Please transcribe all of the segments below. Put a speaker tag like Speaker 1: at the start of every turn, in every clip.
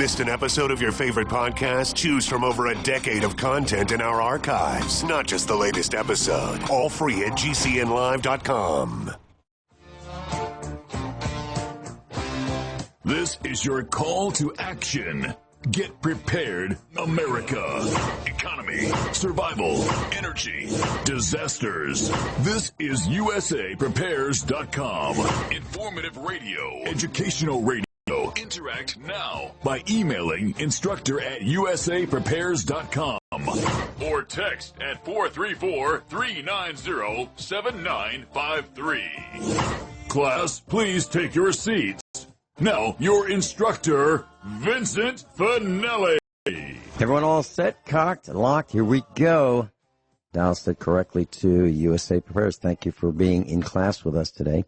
Speaker 1: Missed an episode of your favorite podcast? Choose from over a decade of content in our archives, not just the latest episode. All free at GCNlive.com.
Speaker 2: This is your call to action. Get prepared, America. Economy, survival, energy, disasters. This is USAPrepares.com. Informative radio, educational radio. Interact now by emailing instructor@usaprepares.com or text at 434-390-7953. Class, please take your seats. Now, your instructor, Vincent Finelli.
Speaker 3: Everyone all set, cocked, locked? Here we go. Dial set correctly to USA Prepares. Thank you for being in class with us today.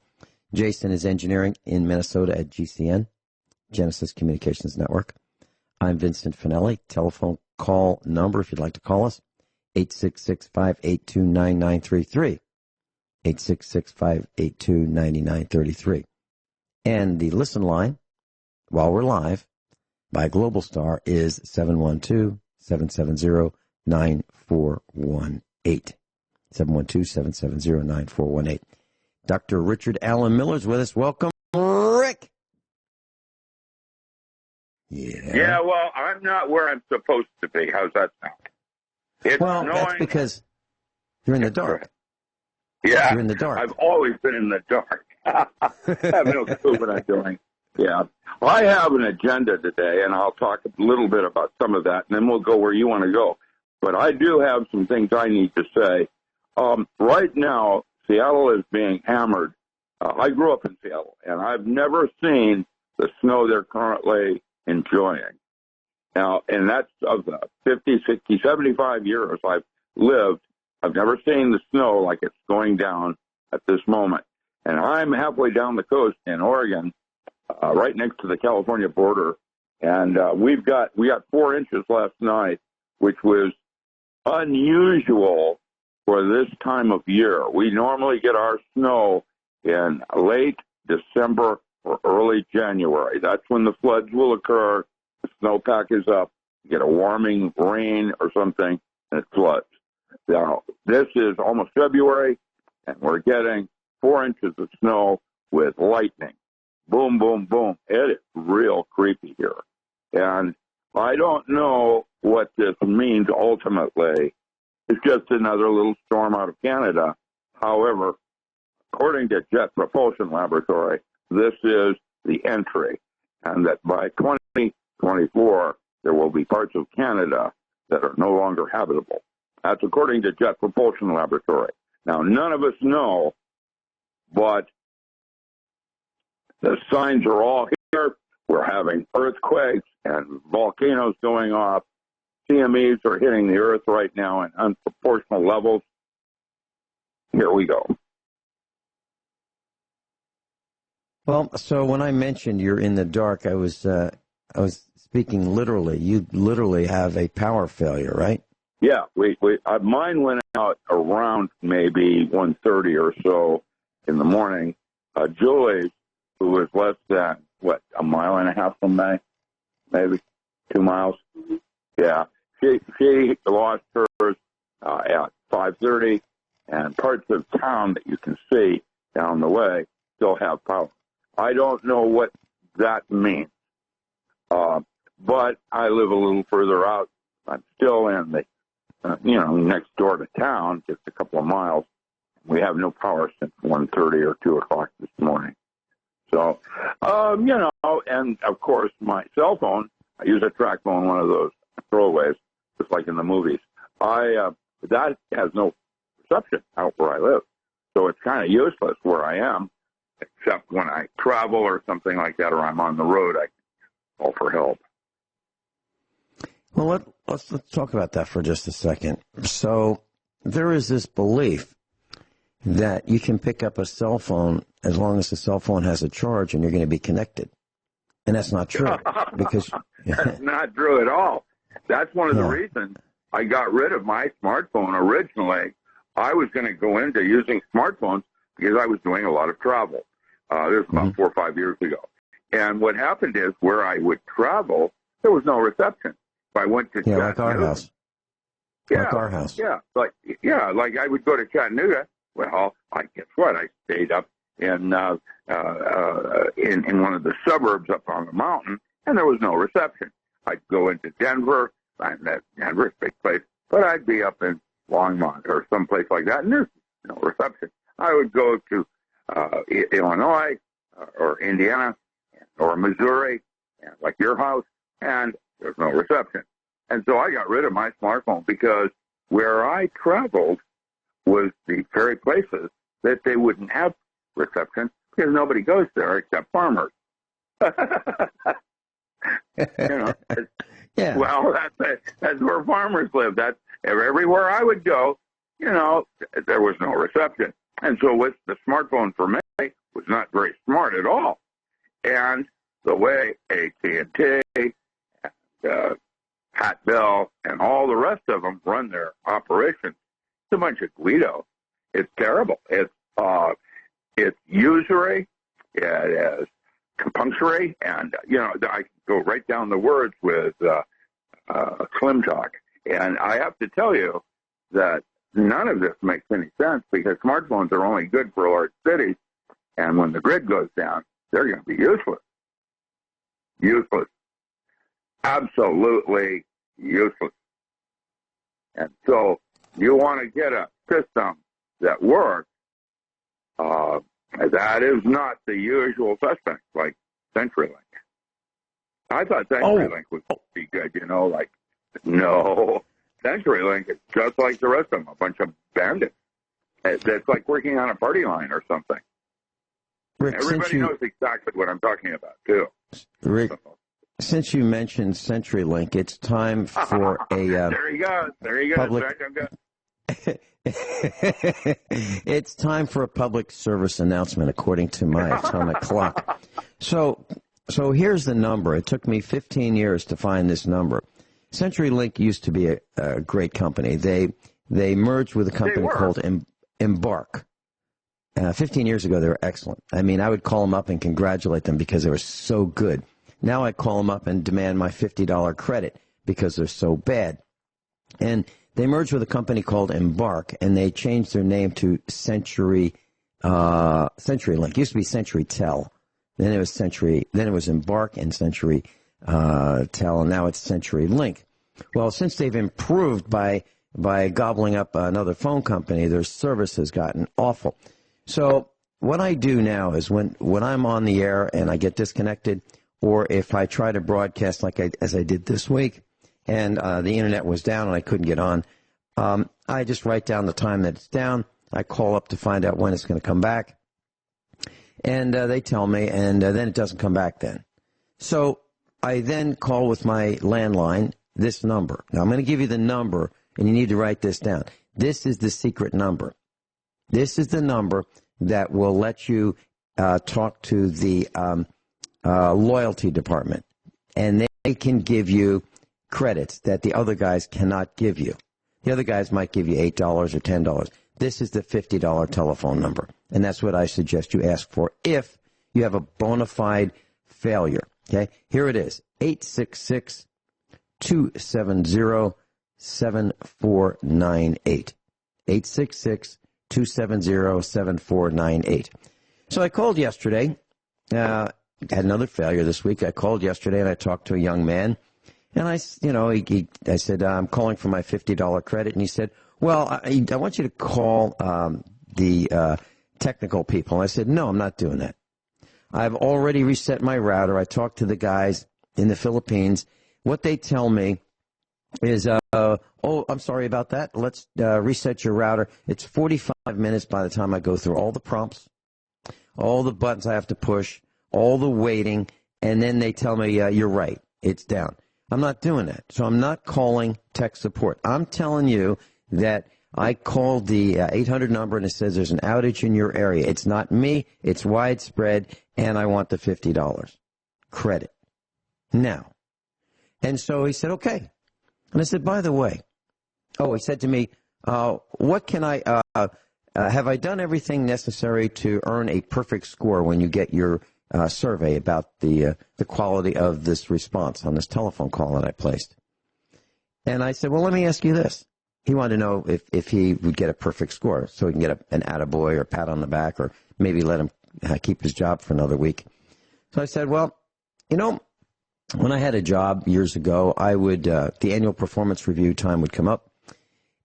Speaker 3: Jason is engineering in Minnesota at GCN, Genesis Communications Network. I'm Vincent Finelli. Telephone call number, if you'd like to call us, 866-582-9933. 866-582-9933. And the listen line, while we're live, by Global Star is 712-770-9418. 712-770-9418. Dr. Richard Allen Miller's with us. Welcome, Rick.
Speaker 4: Yeah, well, I'm not where I'm supposed to be. How's that sound?
Speaker 3: That's because you're in the dark.
Speaker 4: Yeah,
Speaker 3: you're in the dark.
Speaker 4: I've always been in the dark. I have no clue what I'm doing. Yeah. Well, I have an agenda today, and I'll talk a little bit about some of that, and then we'll go where you want to go. But I do have some things I need to say. Right now, Seattle is being hammered. I grew up in Seattle, and I've never seen the snow they're currently enjoying. Now, and that's of the 50, 60, 75 years I've lived, I've never seen the snow like it's going down at this moment. And I'm halfway down the coast in Oregon, right next to the California border. And we got 4 inches last night, which was unusual for this time of year. We normally get our snow in late December or early January. That's when the floods will occur. The snowpack is up. You get a warming rain or something, and it floods. Now, this is almost February, and we're getting 4 inches of snow with lightning. Boom, boom, boom. It is real creepy here. And I don't know what this means ultimately. It's just another little storm out of Canada. However, according to Jet Propulsion Laboratory, this is the entry, and that by 2024, there will be parts of Canada that are no longer habitable. That's according to Jet Propulsion Laboratory. Now, none of us know, but the signs are all here. We're having earthquakes and volcanoes going off. CMEs are hitting the earth right now in unproportional levels. Here we go.
Speaker 3: Well, so when I mentioned you're in the dark, I was speaking literally. You literally have a power failure, right?
Speaker 4: Yeah, mine went out around maybe 1:30 or so in the morning. Julie's, who was less than, a mile and a half from me, maybe 2 miles. Yeah, she lost hers at 5:30, and parts of town that you can see down the way still have power. I don't know what that means, but I live a little further out. I'm still in the, next door to town, just a couple of miles. We have no power since 1:30 or 2 o'clock this morning. So, and of course my cell phone, I use a track phone, one of those throwaways, just like in the movies. That has no reception out where I live. So it's kind of useless where I am, except when I travel or something like that, or I'm on the road, I call for help.
Speaker 3: Well, let's talk about that for just a second. So there is this belief that you can pick up a cell phone as long as the cell phone has a charge and you're going to be connected. And that's not true. Because
Speaker 4: that's not true at all. That's one of the reasons I got rid of my smartphone originally. I was going to go into using smartphones because I was doing a lot of travel. This was about 4 or 5 years ago. And what happened is where I would travel, there was no reception. If I went to
Speaker 3: like our house.
Speaker 4: Yeah,
Speaker 3: like our house.
Speaker 4: Yeah, like I would go to Chattanooga. Well, guess what? I stayed up in one of the suburbs up on the mountain, and there was no reception. I'd go into Denver, and Denver's a big place, but I'd be up in Longmont or someplace like that, and there's no reception. I would go to Illinois or Indiana or Missouri, like your house, and there's no reception. And so I got rid of my smartphone because where I traveled was the very places that they wouldn't have reception because nobody goes there except farmers.
Speaker 3: Yeah.
Speaker 4: Well, that's where farmers live. That's everywhere I would go. There was no reception, and so with the smartphone for me was not very smart at all. And the way AT&T and Pat Bell and all the rest of them run their operations, it's a bunch of Guido. It's terrible. It's usury. It is compunctory, and I can go right down the words with Slim Talk. And I have to tell you that none of this makes any sense because smartphones are only good for large cities, and when the grid goes down, they're going to be useless. Useless. Absolutely useless. And so you want to get a system that works. That is not the usual suspect, like CenturyLink. I thought CenturyLink would be good, no. CenturyLink is just like the rest of them, a bunch of bandits. It's like working on a party line or something.
Speaker 3: Rick,
Speaker 4: everybody knows exactly what I'm talking about, too.
Speaker 3: Rick, since you mentioned CenturyLink, it's time for a
Speaker 4: there you go.
Speaker 3: Public... It's time for a public service announcement, according to my atomic clock. So here's the number. It took me 15 years to find this number. CenturyLink used to be a great company. They merged with a company called Embark. 15 years ago, they were excellent. I mean, I would call them up and congratulate them because they were so good. Now I call them up and demand my $50 credit because they're so bad. And they merged with a company called Embark, and they changed their name to CenturyLink. It used to be CenturyTel. Then it was Embark and CenturyTel, and now it's CenturyLink. Well, since they've improved by gobbling up another phone company, their service has gotten awful. So what I do now is when I'm on the air and I get disconnected, or if I try to broadcast as I did this week, and the internet was down and I couldn't get on, I just write down the time that it's down. I call up to find out when it's going to come back. And they tell me, and then it doesn't come back then. So I then call with my landline, this number. Now, I'm going to give you the number, and you need to write this down. This is the secret number. This is the number that will let you talk to the loyalty department, and they can give you credits that the other guys cannot give you. The other guys might give you $8 or $10. This is the $50 telephone number, and that's what I suggest you ask for if you have a bona fide failure. Okay, here it is, 866-270-7498. 866-270-7498. So I called yesterday. Had another failure this week. I called yesterday and I talked to a young man, and I said, I'm calling for my $50 credit, and he said, well, I want you to call the technical people. And I said, no, I'm not doing that. I've already reset my router. I talked to the guys in the Philippines. What they tell me is, oh, I'm sorry about that. Let's reset your router. It's 45 minutes by the time I go through all the prompts, all the buttons I have to push, all the waiting, and then they tell me, you're right, it's down. I'm not doing that. So I'm not calling tech support. I'm telling you that I called the 800 number, and it says there's an outage in your area. It's not me. It's widespread, and I want the $50 credit now. And so he said, okay. And I said, by the way, he said to me, what can have I done everything necessary to earn a perfect score when you get your survey about the quality of this response on this telephone call that I placed. And I said, well, let me ask you this. He wanted to know if he would get a perfect score so he can get an attaboy or pat on the back or maybe let him keep his job for another week. So I said, well, you know, when I had a job years ago, I would the annual performance review time would come up,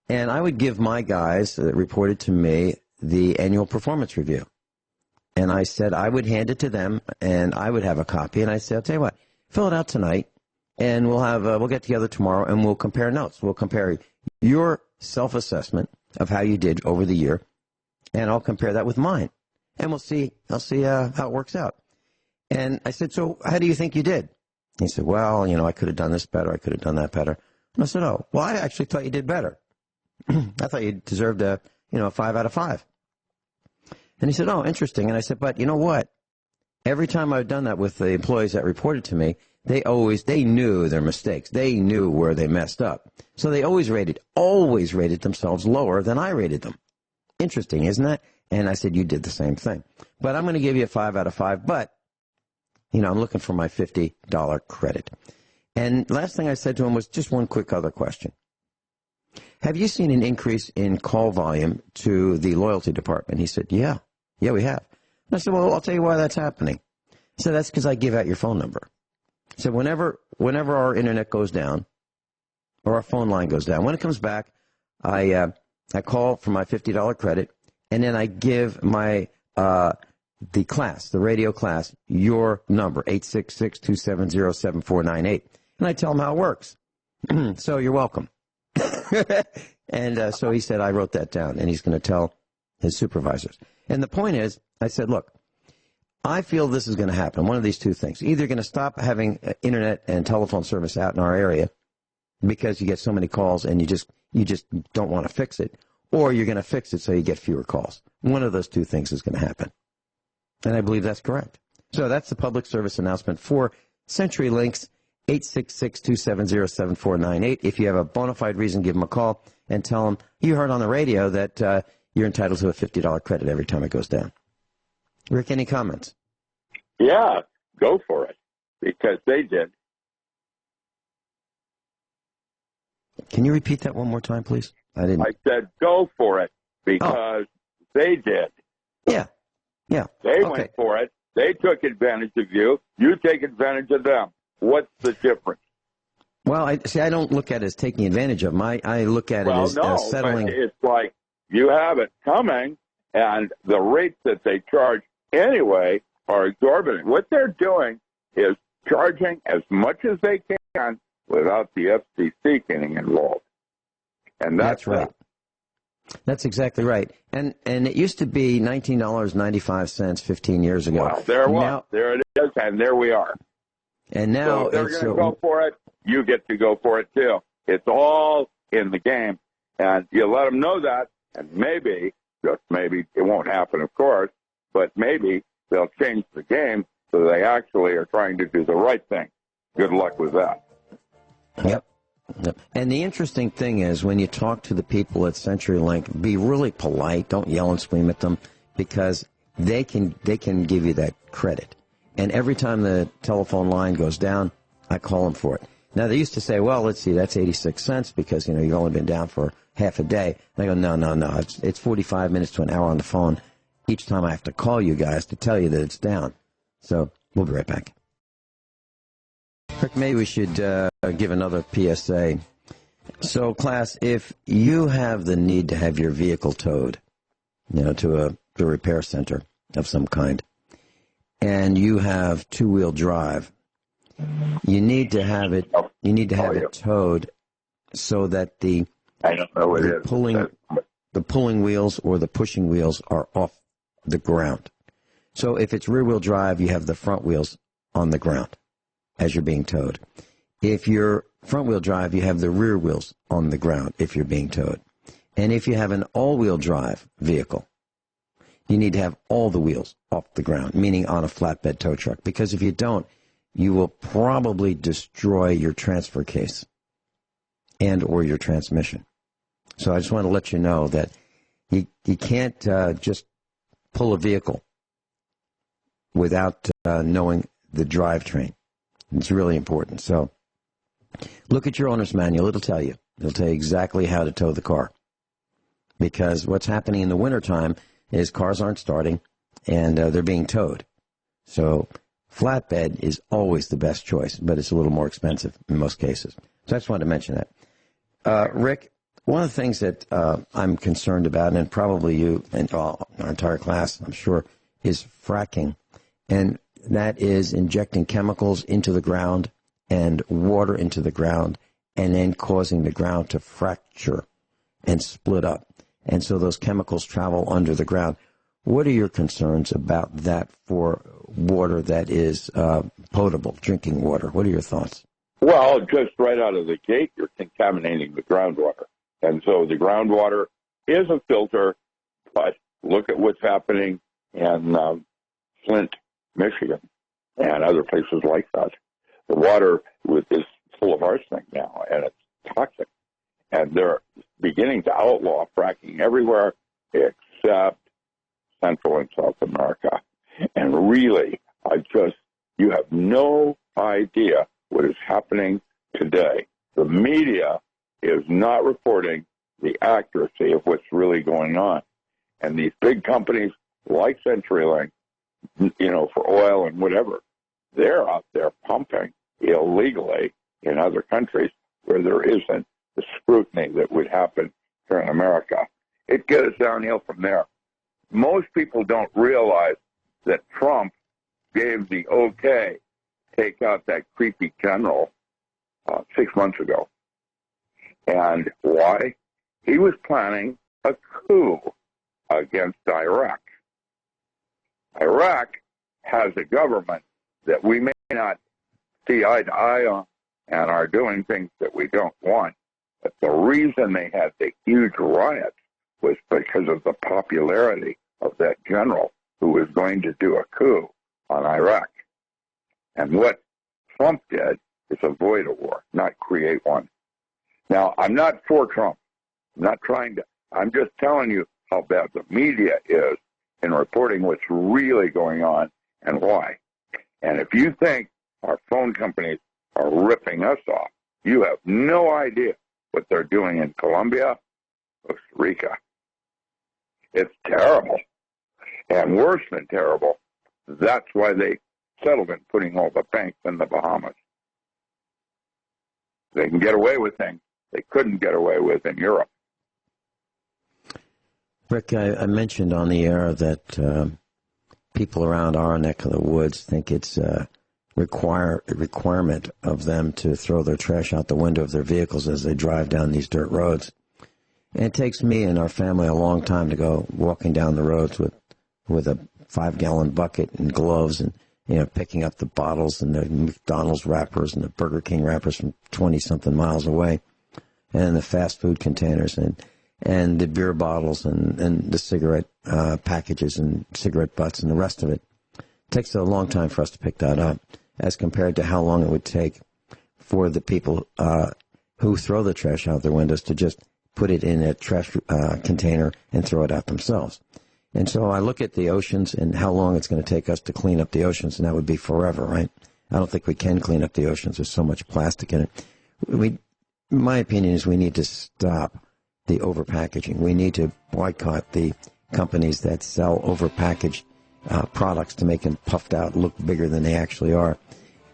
Speaker 3: and I would give my guys that reported to me the annual performance review. And I said I would hand it to them, and I would have a copy. And I said, I'll tell you what, fill it out tonight, and we'll get together tomorrow, and we'll compare notes. We'll compare your self-assessment of how you did over the year, and I'll compare that with mine, and I'll see how it works out. And I said, so how do you think you did? He said, well, you know, I could have done this better. I could have done that better. And I said, oh, well, I actually thought you did better. I thought you deserved a 5 out of 5. And he said, oh, interesting. And I said, but you know what? Every time I've done that with the employees that reported to me, they knew their mistakes. They knew where they messed up. So they always rated themselves lower than I rated them. Interesting, isn't that? And I said, you did the same thing. But I'm going to give you a 5 out of 5, but you know, I'm looking for my $50 credit. And last thing I said to him was just one quick other question. Have you seen an increase in call volume to the loyalty department? He said, yeah, we have. And I said, well, I'll tell you why that's happening. He said, that's because I give out your phone number. He said, whenever our internet goes down or our phone line goes down, when it comes back, I call for my $50 credit, and then I give my the radio class, your number, 866-270-7498. And I tell them how it works. So you're welcome. And so he said, I wrote that down, and he's going to tell his supervisors. And the point is, I said, look, I feel this is going to happen. One of these two things. Either going to stop having internet and telephone service out in our area because you get so many calls and you just don't want to fix it, or you're going to fix it so you get fewer calls. One of those two things is going to happen. And I believe that's correct. So that's the public service announcement for CenturyLink's 866-270-7498. If you have a bona fide reason, give them a call and tell them you heard on the radio that you're entitled to a $50 credit every time it goes down. Rick, any comments?
Speaker 4: Yeah, go for it, because they did.
Speaker 3: Can you repeat that one more time, please? I
Speaker 4: said go for it, because they did.
Speaker 3: Yeah.
Speaker 4: They went for it. They took advantage of you. You take advantage of them. What's the difference?
Speaker 3: Well, I don't look at it as taking advantage of them. I look at it as settling.
Speaker 4: But it's like you have it coming, and the rates that they charge anyway are exorbitant. What they're doing is charging as much as they can without the FCC getting involved. And that's
Speaker 3: right. That's exactly right. And it used to be $19.95 15 years ago.
Speaker 4: Well, there it is, and there we are.
Speaker 3: And now
Speaker 4: so if they're going to go for it, you get to go for it too. It's all in the game, and you let them know that, and maybe, just maybe, it won't happen, of course, but maybe they'll change the game so they actually are trying to do the right thing. Good luck with that.
Speaker 3: Yep. And the interesting thing is, when you talk to the people at CenturyLink, be really polite. Don't yell and scream at them, because they can give you that credit. And every time the telephone line goes down, I call them for it. Now, they used to say, well, let's see, that's 86 cents because, you've only been down for half a day. And I go, no. It's 45 minutes to an hour on the phone each time I have to call you guys to tell you that it's down. So we'll be right back. Rick, maybe we should give another PSA. So, class, if you have the need to have your vehicle towed, to a repair center of some kind, and you have two-wheel drive, you need to have it. You need to have it towed so that the pulling wheels or the pushing wheels are off the ground. So, if it's rear-wheel drive, you have the front wheels on the ground as you're being towed. If you're front-wheel drive, you have the rear wheels on the ground if you're being towed. And if you have an all-wheel drive vehicle, you need to have all the wheels off the ground, meaning on a flatbed tow truck. Because if you don't, you will probably destroy your transfer case and or your transmission. So I just want to let you know that you can't just pull a vehicle without knowing the drivetrain. It's really important. So look at your owner's manual. It'll tell you. It'll tell you exactly how to tow the car. Because what's happening in the wintertime is cars aren't starting, and they're being towed. So flatbed is always the best choice, but it's a little more expensive in most cases. So I just wanted to mention that. Rick, one of the things that I'm concerned about, and probably you and our entire class, I'm sure, is fracking. And that is injecting chemicals into the ground and water into the ground and then causing the ground to fracture and split up. And so those chemicals travel under the ground. What are your concerns about that for water that is potable, drinking water? What are your thoughts?
Speaker 4: Well, just right out of the gate, you're contaminating the groundwater. And so the groundwater is a filter, but look at what's happening in Flint, Michigan, and other places like that. The water is full of arsenic now, and it's toxic. And they're beginning to outlaw fracking everywhere except Central and South America. And really, you have no idea what is happening today. The media is not reporting the accuracy of what's really going on. And these big companies like CenturyLink, for oil and whatever, they're out there pumping illegally in other countries where there isn't the scrutiny that would happen here in America. It goes downhill from there. Most people don't realize that Trump gave the okay to take out that creepy general 6 months ago. And why? He was planning a coup against Iraq. Iraq has a government that we may not see eye to eye on and are doing things that we don't want. But the reason they had the huge riots was because of the popularity of that general who was going to do a coup on Iraq. And what Trump did is avoid a war, not create one. Now, I'm not for Trump. I'm just telling you how bad the media is in reporting what's really going on and why. And if you think our phone companies are ripping us off, you have no idea what they're doing in Colombia, Costa Rica. It's terrible. And worse than terrible, that's why they settled in putting all the banks in the Bahamas. They can get away with things they couldn't get away with in Europe.
Speaker 3: Rick, I mentioned on the air that people around our neck of the woods think it's a requirement of them to throw their trash out the window of their vehicles as they drive down these dirt roads. And it takes me and our family a long time to go walking down the roads with a 5-gallon bucket and gloves and, picking up the bottles and the McDonald's wrappers and the Burger King wrappers from 20-something miles away, and the fast food containers and the beer bottles and the cigarette packages and cigarette butts and the rest of it. It takes a long time for us to pick that up as compared to how long it would take for the people who throw the trash out their windows to just put it in a trash container and throw it out themselves. And so I look at the oceans and how long it's going to take us to clean up the oceans, and that would be forever, right? I don't think we can clean up the oceans. There's so much plastic in it. My opinion is we need to stop the overpackaging. We need to boycott the companies that sell overpackaged products to make them puffed out, look bigger than they actually are.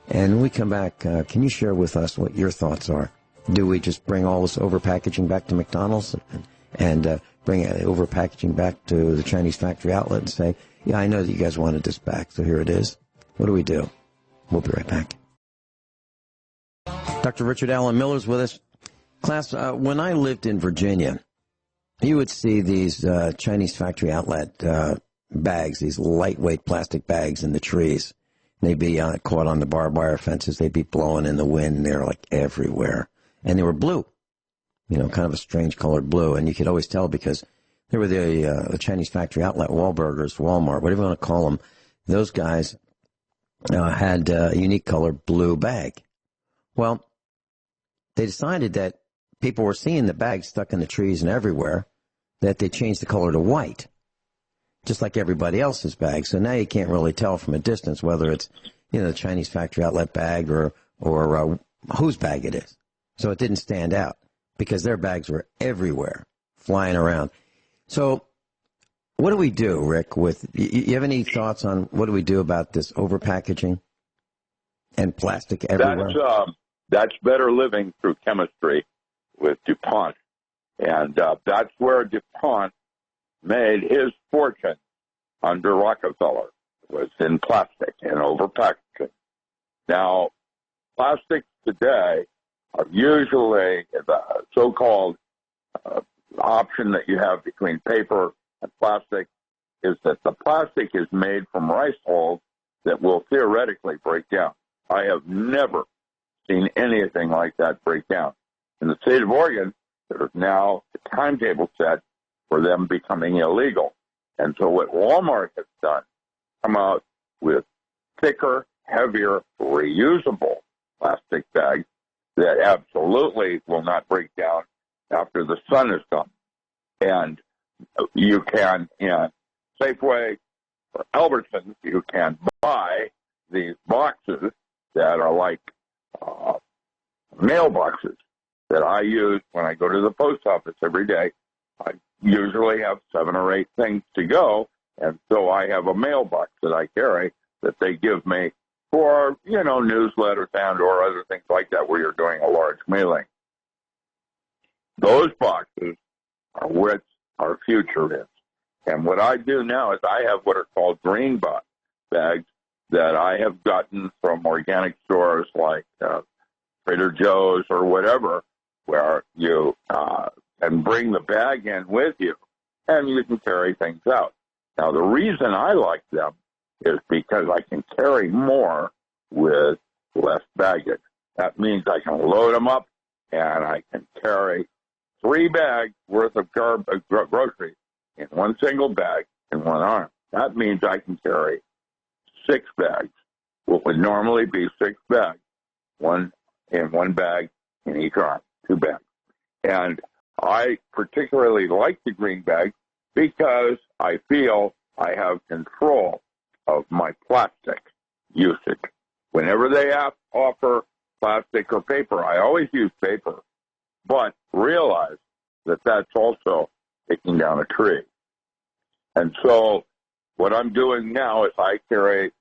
Speaker 3: And when we come back, can you share with us what your thoughts are? Do we just bring all this overpackaging back to McDonald's and bring overpackaging back to the Chinese factory outlet and say, yeah, I know that you guys wanted this back, so here it is? What do we do? We'll be right back. Dr. Richard Alan Miller's with us. Class, when I lived in Virginia, you would see these Chinese factory outlet bags, these lightweight plastic bags in the trees. They'd be caught on the barbed wire fences. They'd be blowing in the wind, and they're like everywhere. And they were blue, kind of a strange colored blue. And you could always tell because they were the Chinese factory outlet, Wahlburgers, Walmart, whatever you want to call them. Those guys had a unique colored blue bag. Well, they decided that people were seeing the bags stuck in the trees and everywhere, that they changed the color to white. just like everybody else's bags. So now you can't really tell from a distance whether it's, the Chinese factory outlet bag or whose bag it is. So it didn't stand out because their bags were everywhere, flying around. So what do we do, Rick, you have any thoughts on what do we do about this overpackaging and plastic everywhere?
Speaker 4: That's better living through chemistry with DuPont. And that's where DuPont made his fortune under Rockefeller, was in plastic and overpackaging. Now, plastics today are usually the so-called option that you have between paper and plastic is that the plastic is made from rice hulls that will theoretically break down. I have never seen anything like that break down. In the state of Oregon, there's now a timetable set for them becoming illegal. And so what Walmart has done, come out with thicker, heavier, reusable plastic bags that absolutely will not break down after the sun is gone. And you can, in Safeway or Albertsons, you can buy these boxes that are like mailboxes that I use when I go to the post office every day. I usually have 7 or 8 things to go, and so I have a mailbox that I carry that they give me for, newsletters and or other things like that where you're doing a large mailing. Those boxes are what our future is. And what I do now is I have what are called green box bags that I have gotten from organic stores like Trader Joe's or whatever, where you can bring the bag in with you and you can carry things out. Now, the reason I like them is because I can carry more with less baggage. That means I can load them up and I can carry 3 bags worth of groceries in one single bag in one arm. That means I can carry 6 bags, what would normally be 6 bags, one in one bag in each arm, 2 bags. And I particularly like the green bag because I feel I have control of my plastic usage. Whenever they offer plastic or paper, I always use paper, but realize that that's also taking down a tree. And so what I'm doing now is I carry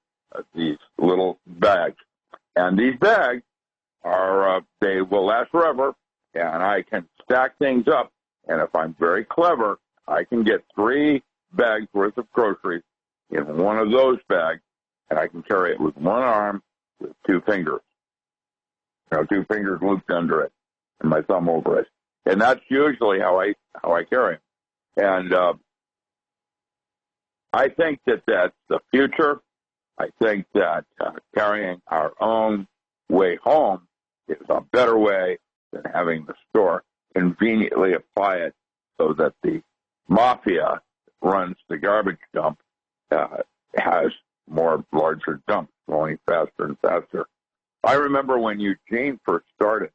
Speaker 4: these little bags. And these bags are, they will last forever, and I can stack things up. And if I'm very clever, I can get 3 bags worth of groceries in one of those bags, and I can carry it with one arm with 2 fingers. 2 fingers looped under it and my thumb over it. And that's usually how I carry it. And I think that that's the future. I think that carrying our own way home is a better way than having the store conveniently apply it so that the mafia that runs the garbage dump has more larger dumps going faster and faster. I remember when Eugene first started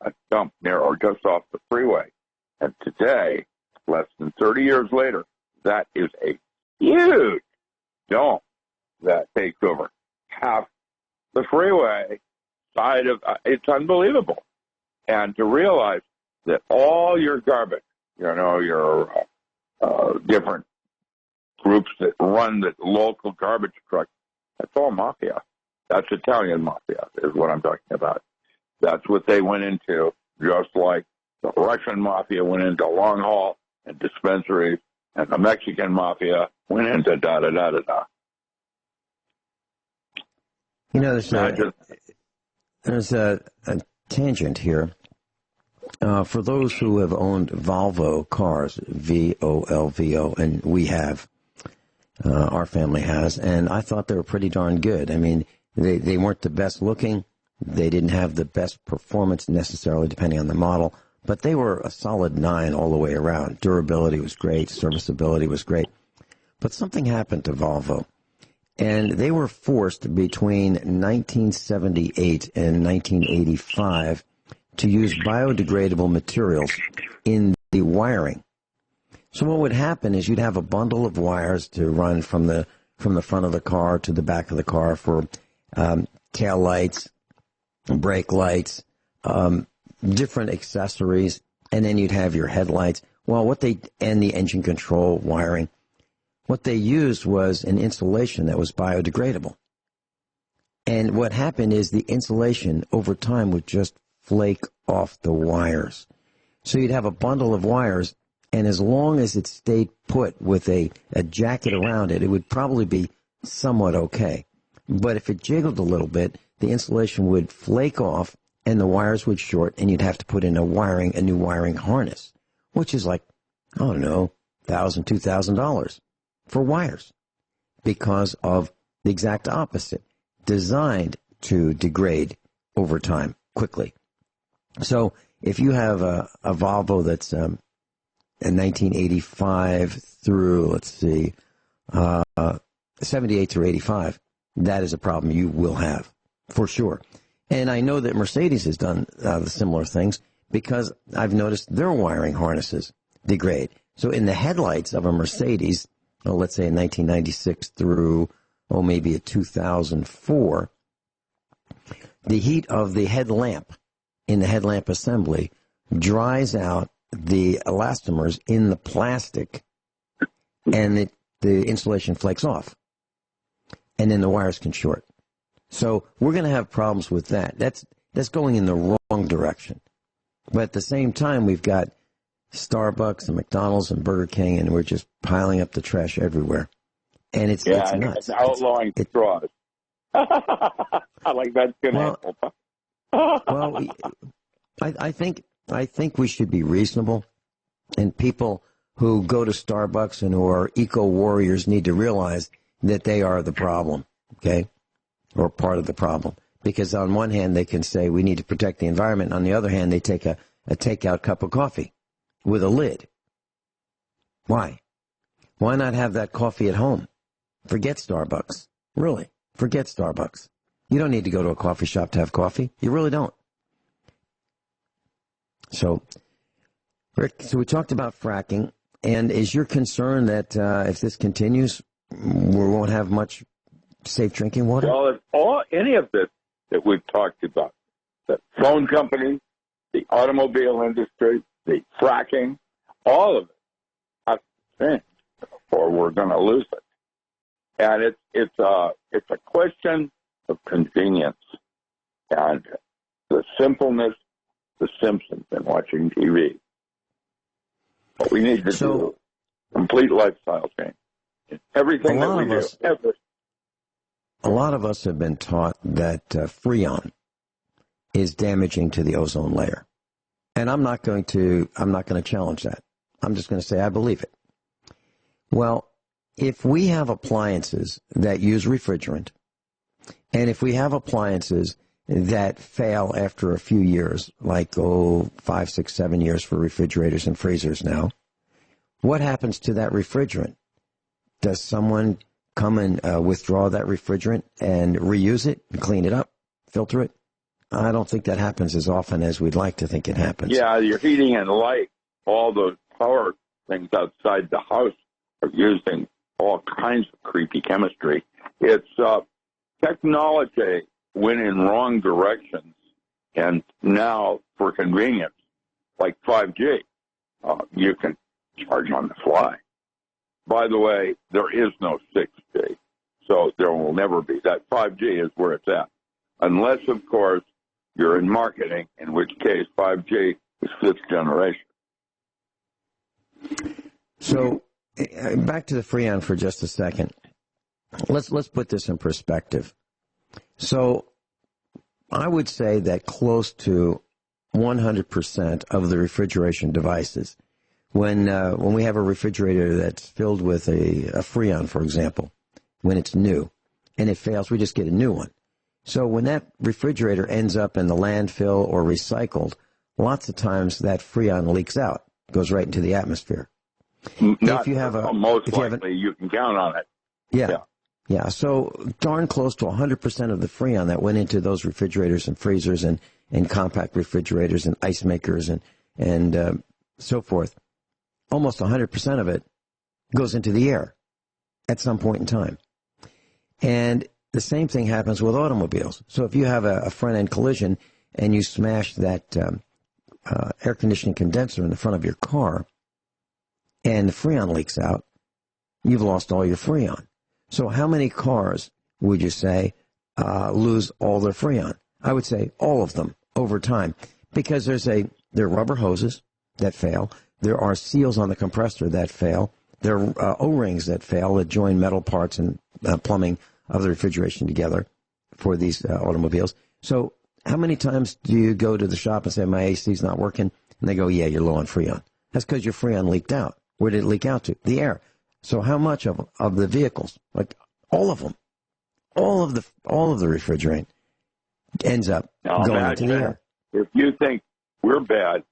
Speaker 4: a dump near or just off the freeway. And today, less than 30 years later, that is a huge dump that takes over half the freeway side of it's unbelievable. And to realize that all your garbage, your different groups that run the local garbage truck, that's all mafia. That's Italian mafia is what I'm talking about. That's what they went into, just like the Russian mafia went into long haul and dispensaries, and the Mexican mafia went into da-da-da-da-da.
Speaker 3: There's a tangent here. For those who have owned Volvo cars, V-O-L-V-O, and we have, our family has, and I thought they were pretty darn good. I mean, they weren't the best looking. They didn't have the best performance necessarily, depending on the model, but they were a solid 9 all the way around. Durability was great. Serviceability was great. But something happened to Volvo, and they were forced between 1978 and 1985 to use biodegradable materials in the wiring. So what would happen is you'd have a bundle of wires to run from the front of the car to the back of the car for tail lights, brake lights, different accessories, and then you'd have your headlights. Well, and the engine control wiring. What they used was an insulation that was biodegradable. And what happened is the insulation over time would just flake off the wires. So you'd have a bundle of wires, and as long as it stayed put with a jacket around it, it would probably be somewhat okay. But if it jiggled a little bit, the insulation would flake off, and the wires would short, and you'd have to put in a new wiring harness, which is like, I don't know, $1,000, $2,000 for wires, because of the exact opposite, designed to degrade over time quickly. So if you have a Volvo that's a 1985 through, 78 through 85, that is a problem you will have, for sure. And I know that Mercedes has done the similar things, because I've noticed their wiring harnesses degrade. So in the headlights of a Mercedes, let's say in 1996 through, maybe a 2004, the heat of the headlamp in the headlamp assembly dries out the elastomers in the plastic, and the insulation flakes off. And then the wires can short. So we're going to have problems with that. That's going in the wrong direction. But at the same time, we've got Starbucks and McDonald's and Burger King, and we're just piling up the trash everywhere. And it's nuts.
Speaker 4: It's outlawing straws. I like that example.
Speaker 3: Well, I think we should be reasonable, and people who go to Starbucks and who are eco-warriors need to realize that they are the problem, okay, or part of the problem. Because on one hand, they can say we need to protect the environment. On the other hand, they take a takeout cup of coffee with a lid. Why? Why not have that coffee at home? Forget Starbucks. Really, forget Starbucks. You don't need to go to a coffee shop to have coffee. You really don't. So, Rick, we talked about fracking. And is your concern that if this continues, we won't have much safe drinking water?
Speaker 4: Well, any of this that we've talked about, the phone companies, the automobile industry, the fracking, all of it has to change, or we're going to lose it. And it's a question of convenience and the simpleness, the Simpsons, and watching TV. But we need to do complete lifestyle change. Everything that we do.
Speaker 3: A lot of us have been taught that Freon is damaging to the ozone layer. And I'm not going to challenge that. I'm just going to say I believe it. Well, if we have appliances that use refrigerant, and if we have appliances that fail after a few years, like 5, 6, 7 years for refrigerators and freezers now, what happens to that refrigerant? Does someone come and withdraw that refrigerant and reuse it and clean it up, filter it? I don't think that happens as often as we'd like to think it happens.
Speaker 4: Yeah, your heating and light, all those power things outside the house are using all kinds of creepy chemistry. It's technology went in wrong directions, and now for convenience, like 5G, you can charge on the fly. By the way, there is no 6G, so there will never be. That 5G is where it's at, unless, of course, you're in marketing, in which case 5G is 5th generation.
Speaker 3: So back to the Freon for just a second. Let's put this in perspective. So I would say that close to 100% of the refrigeration devices, when we have a refrigerator that's filled with a Freon, for example, when it's new and it fails, we just get a new one. So when that refrigerator ends up in the landfill or recycled, lots of times that Freon leaks out, goes right into the atmosphere.
Speaker 4: Most likely you can count on it.
Speaker 3: Yeah. So darn close to 100% of the Freon that went into those refrigerators and freezers and compact refrigerators and ice makers and so forth almost 100% of it goes into the air at some point in time. And the same thing happens with automobiles. So if you have a front-end collision and you smash that air conditioning condenser in the front of your car and the Freon leaks out, you've lost all your Freon. So how many cars would you say lose all their Freon? I would say all of them over time, because there are rubber hoses that fail. There are seals on the compressor that fail. There are O-rings that fail that join metal parts and plumbing of the refrigeration together for these automobiles. So how many times do you go to the shop and say, my AC's not working? And they go, yeah, you're low on Freon. That's because your Freon leaked out. Where did it leak out to? The air. So how much of the vehicles, like all of them, all of the refrigerant ends up going into the air?
Speaker 4: If you think we're bad,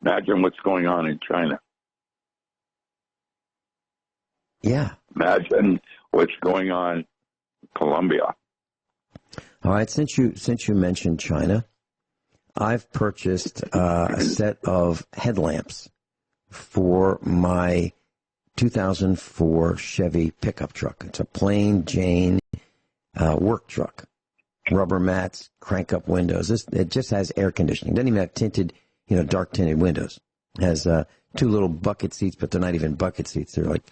Speaker 4: imagine what's going on in China.
Speaker 3: Yeah.
Speaker 4: Imagine what's going on in Colombia.
Speaker 3: All right. Since you mentioned China, I've purchased a set of headlamps for my 2004 Chevy pickup truck. It's a plain Jane work truck. Rubber mats, crank up windows. It just has air conditioning. It doesn't even have tinted, dark tinted windows. It has two little bucket seats, but they're not even bucket seats. They're like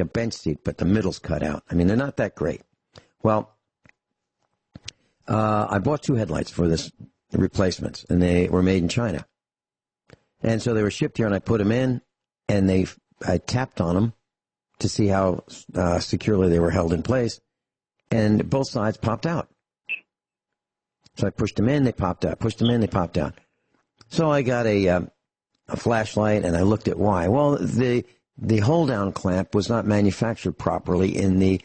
Speaker 3: a bench seat, but the middle's cut out. I mean, they're not that great. Well, I bought two headlights for this replacements, and they were made in China. And so they were shipped here, and I put them in, and I tapped on them to see how securely they were held in place, and both sides popped out. So I pushed them in, they popped out. Pushed them in, they popped out. So I got a flashlight, and I looked at why. Well, the hold-down clamp was not manufactured properly in the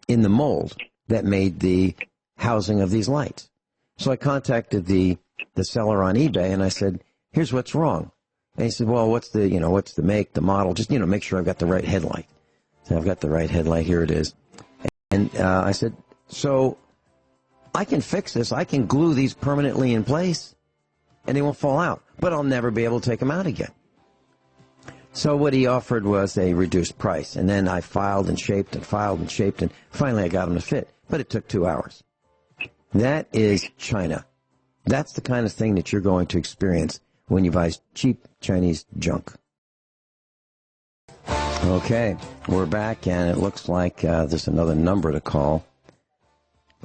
Speaker 3: mold that made the housing of these lights. So I contacted the seller on eBay, and I said, here's what's wrong. And he said, well, what's the make, the model? Just, make sure I've got the right headlight. So I've got the right headlight. Here it is. And I said, so I can fix this. I can glue these permanently in place, and they won't fall out. But I'll never be able to take them out again. So what he offered was a reduced price. And then I filed and shaped, and finally I got them to fit. But it took 2 hours. That is China. That's the kind of thing that you're going to experience when you buy cheap Chinese junk. Okay, we're back, and it looks like there's another number to call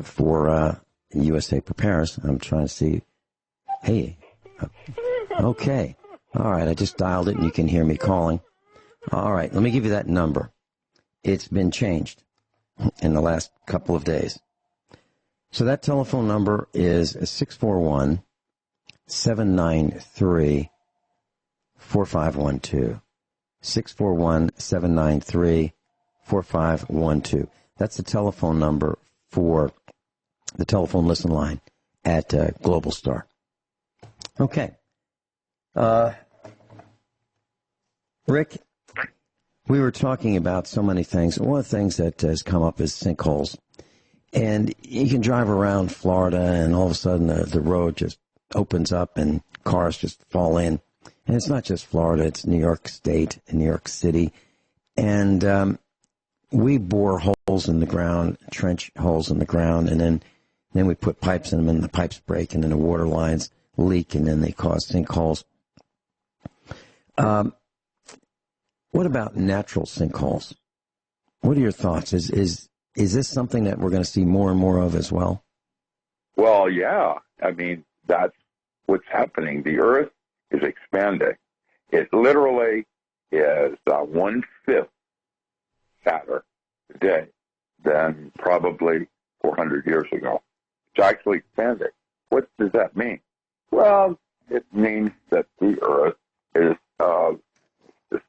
Speaker 3: for USA Prepares. I'm trying to see. Hey, okay. All right, I just dialed it, and you can hear me calling. All right, let me give you that number. It's been changed in the last couple of days. So that telephone number is 641-793-4512. 641-793-4512. That's the telephone number for the telephone listen line at Global Star. Okay. Rick, we were talking about so many things. One of the things that has come up is sinkholes. And you can drive around Florida, and all of a sudden the road just opens up and cars just fall in. And it's not just Florida, it's New York State and New York City. And we bore holes in the ground, trench holes in the ground, and then we put pipes in them, and the pipes break, and then the water lines leak, and then they cause sinkholes. What about natural sinkholes? What are your thoughts? Is this something that we're going to see more and more of as well?
Speaker 4: Well, yeah. I mean, that's what's happening. The Earth is expanding. It literally is 1/5 fatter today than probably 400 years ago. It's actually expanding. What does that mean? Well, it means that the Earth is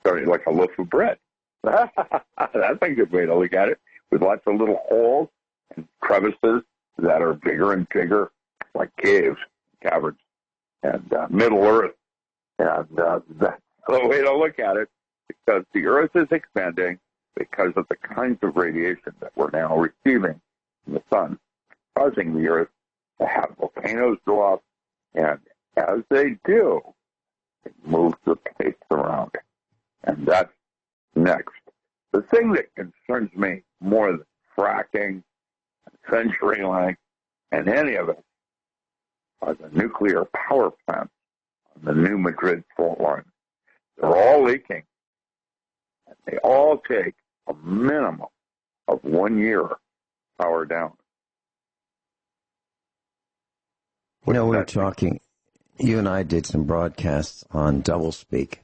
Speaker 4: starting like a loaf of bread. That's a good way to look at it, with lots of little holes and crevices that are bigger and bigger, like caves, caverns, and Middle Earth. And that's the way to look at it, because the Earth is expanding because of the kinds of radiation that we're now receiving from the sun, causing the Earth to have volcanoes go up. And as they do, It moves the plates around. And that's next. The thing that concerns me more than fracking, CenturyLink, and any of it are the nuclear power plants on the New Madrid fault line. They're all leaking. And they all take a minimum of 1 year power down.
Speaker 3: You know, we were talking, you and I did some broadcasts on doublespeak.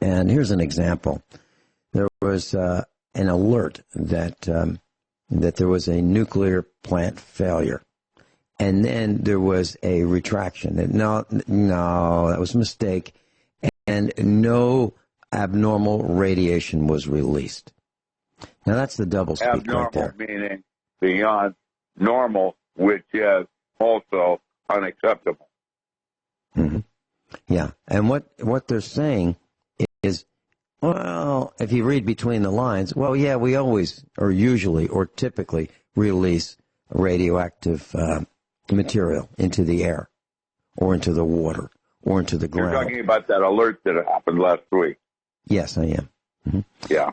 Speaker 3: And here's an example. There was an alert that there was a nuclear plant failure. And then there was a retraction. That no, that was a mistake. And no abnormal radiation was released. Now, that's the doublespeak right there.
Speaker 4: Abnormal meaning beyond normal, which is also unacceptable.
Speaker 3: Mm-hmm. Yeah, and what they're saying is, well, if you read between the lines, well, yeah, we always, or usually, or typically release radioactive material into the air, or into the water, or into the ground.
Speaker 4: You're talking about that alert that happened last week.
Speaker 3: Yes, I am. Mm-hmm.
Speaker 4: Yeah.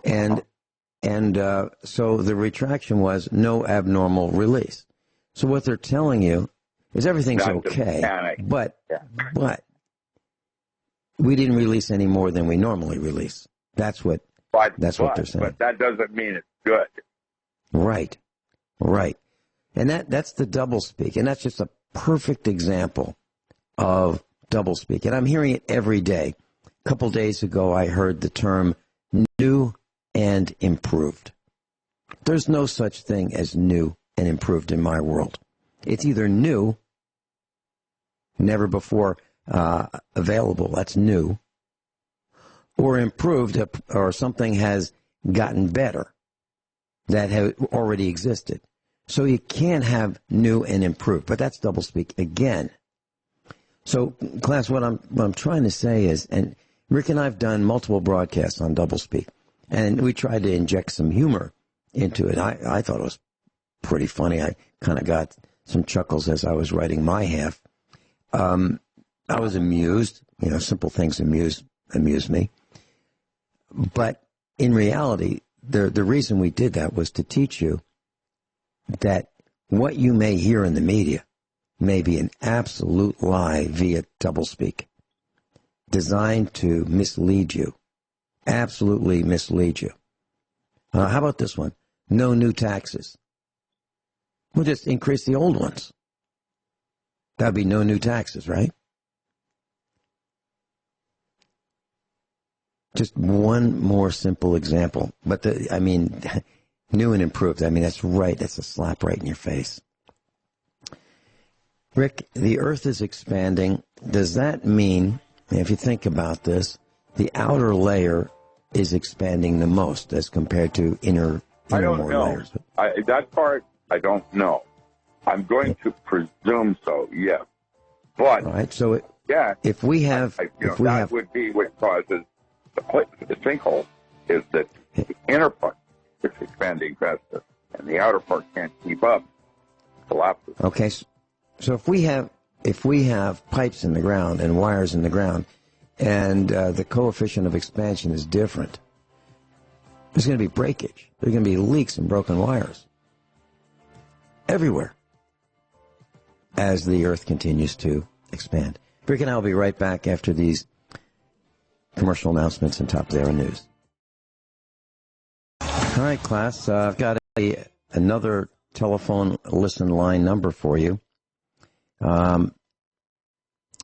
Speaker 3: And so the retraction was no abnormal release. So what they're telling you is everything's okay, but we didn't release any more than we normally release. That's what they're saying.
Speaker 4: But that doesn't mean it's good.
Speaker 3: Right. And that's the doublespeak, and that's just a perfect example of doublespeak. And I'm hearing it every day. A couple days ago, I heard the term new and improved. There's no such thing as new and improved in my world. It's either new, never before available, that's new, or improved, or something has gotten better that had already existed. So you can't have new and improved, but that's doublespeak again. So, class, what I'm trying to say is, and Rick and I have done multiple broadcasts on doublespeak, and we tried to inject some humor into it. I thought it was pretty funny. I kind of got some chuckles as I was writing my half. I was amused. You know, simple things amuse me. But in reality, the reason we did that was to teach you that what you may hear in the media may be an absolute lie via doublespeak, designed to mislead you, absolutely mislead you. How about this one? No new taxes. We'll just increase the old ones. That'd be no new taxes, right? Just one more simple example. But, new and improved. That's right. That's a slap right in your face. Rick, the Earth is expanding. Does that mean, if you think about this, the outer layer is expanding the most as compared to inner more layers?
Speaker 4: That part, I don't know. I'm going to presume so, yes. But,
Speaker 3: all right, so
Speaker 4: if we have... that would be what causes the sinkhole, is that the inner part is expanding faster, and the outer part can't keep up, collapses.
Speaker 3: Okay, so if we have pipes in the ground and wires in the ground, and the coefficient of expansion is different, there's going to be breakage. There's going to be leaks and broken wires everywhere as the Earth continues to expand. Rick and I will be right back after these commercial announcements and top of the hour news. All right, class, I've got another telephone listen line number for you.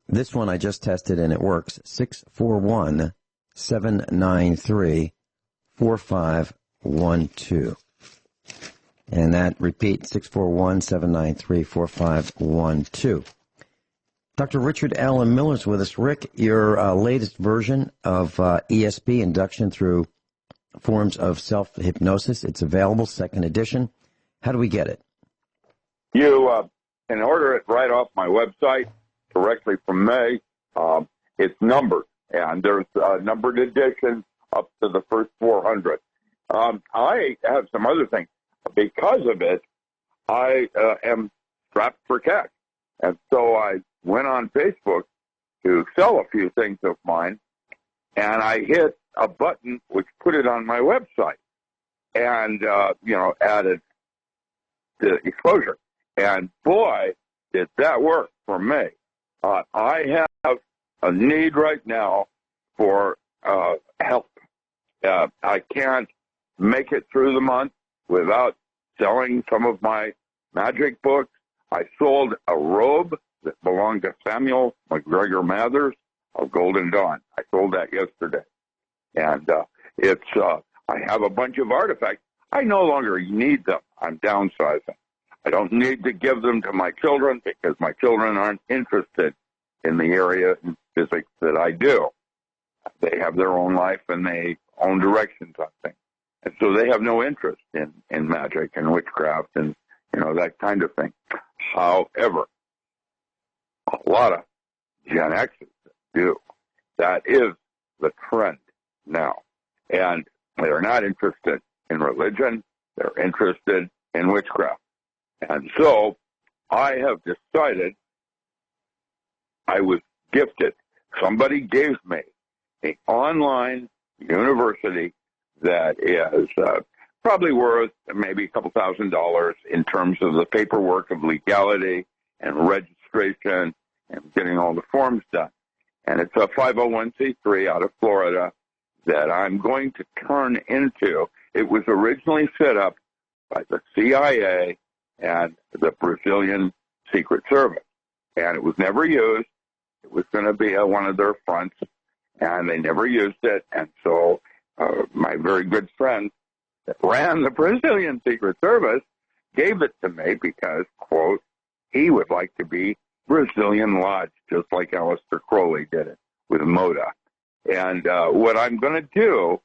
Speaker 3: This one I just tested and it works. 641-793-4512. And that, repeat, 641-793-4512. Dr. Richard Alan Miller's with us. Rick, your latest version of ESP, Induction Through Forms of Self-Hypnosis, it's available, second edition. How do we get it?
Speaker 4: You can order it right off my website, directly from me. It's numbered, and there's numbered editions up to the first 400. I have some other things. Because of it, I am strapped for cash. And so I went on Facebook to sell a few things of mine, and I hit a button which put it on my website and, added the exposure. And boy, did that work for me. I have a need right now for help. I can't make it through the month without selling some of my magic books. I sold a robe that belonged to Samuel McGregor Mathers of Golden Dawn. I sold that yesterday. And I have a bunch of artifacts. I no longer need them. I'm downsizing. I don't need to give them to my children because my children aren't interested in the area in physics that I do. They have their own life and they own directions on things. And so they have no interest in magic and witchcraft and, that kind of thing. However, a lot of Gen Xers do. That is the trend now. And they're not interested in religion. They're interested in witchcraft. And so I have decided I was gifted. Somebody gave me an online university that is probably worth maybe a couple $1,000s in terms of the paperwork of legality and registration and getting all the forms done. And it's a 501c3 out of Florida that I'm going to turn into. It was originally set up by the CIA and the Brazilian Secret Service. And it was never used. It was going to be one of their fronts, and they never used it. And so my very good friend that ran the Brazilian Secret Service gave it to me because, quote, he would like to be Brazilian Lodge, just like Aleister Crowley did it with Moda. And what I'm going to do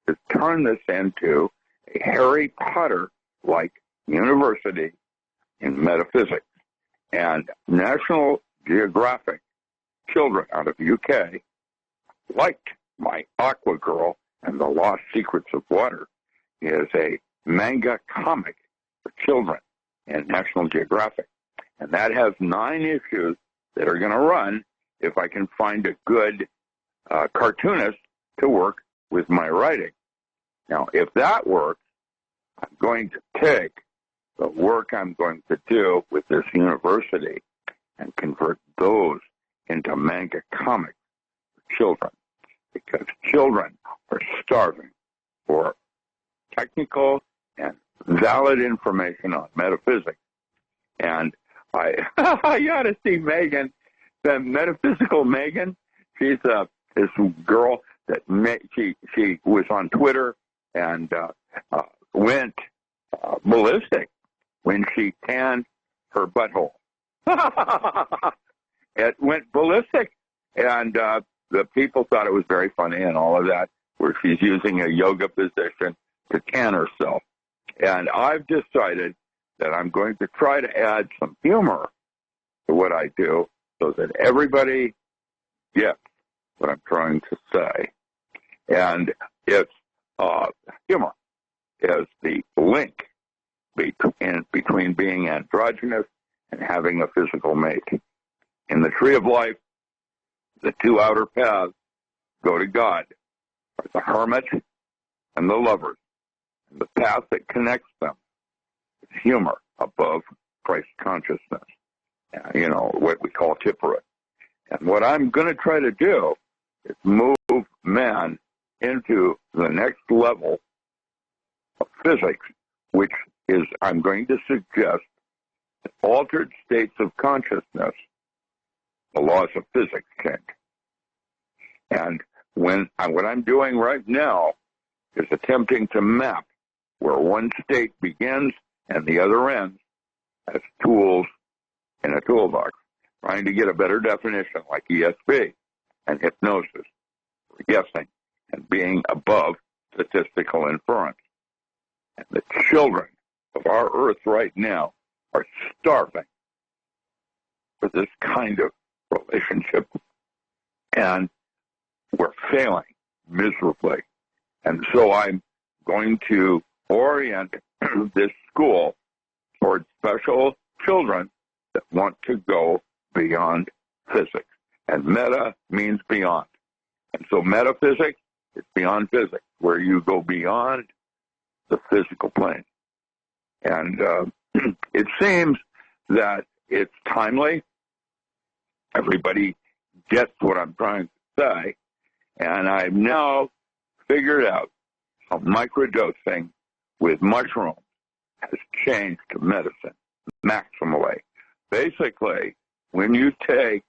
Speaker 4: is turn this into a Harry Potter-like university in metaphysics. And National Geographic children out of the UK liked my Aqua Girl and the Lost Secrets of Water. It is a manga comic for children in National Geographic. And that has 9 issues that are going to run if I can find a good cartoonist to work with my writing. Now, if that works, I'm going to take the work I'm going to do with this university and convert those into manga comics for children, because children are starving for technical and valid information on metaphysics. And you ought to see Megan, the metaphysical Megan. She's this girl that she was on Twitter and went ballistic when she tanned her butthole. It went ballistic, and the people thought it was very funny and all of that, where she's using a yoga position to tan herself. And I've decided that I'm going to try to add some humor to what I do so that everybody gets what I'm trying to say. And it's humor is the link between being androgynous and having a physical mate. In the tree of life, the 2 outer paths go to God, are the hermit and the lovers. And the path that connects them is humor above Christ consciousness, what we call Tipperary. And what I'm going to try to do is move man into the next level of physics, which is, I'm going to suggest, altered states of consciousness, the laws of physics change. And what I'm doing right now is attempting to map where one state begins and the other ends as tools in a toolbox, trying to get a better definition like ESP and hypnosis, guessing, and being above statistical inference. And the children of our earth right now are starving for this kind of relationship, and we're failing miserably. And so I'm going to orient this school towards special children that want to go beyond physics. and meta means beyond. And so metaphysics is beyond physics, where you go beyond the physical plane. And it seems that it's timely. Everybody gets what I'm trying to say. And I've now figured out how microdosing with mushrooms has changed medicine maximally. Basically, when you take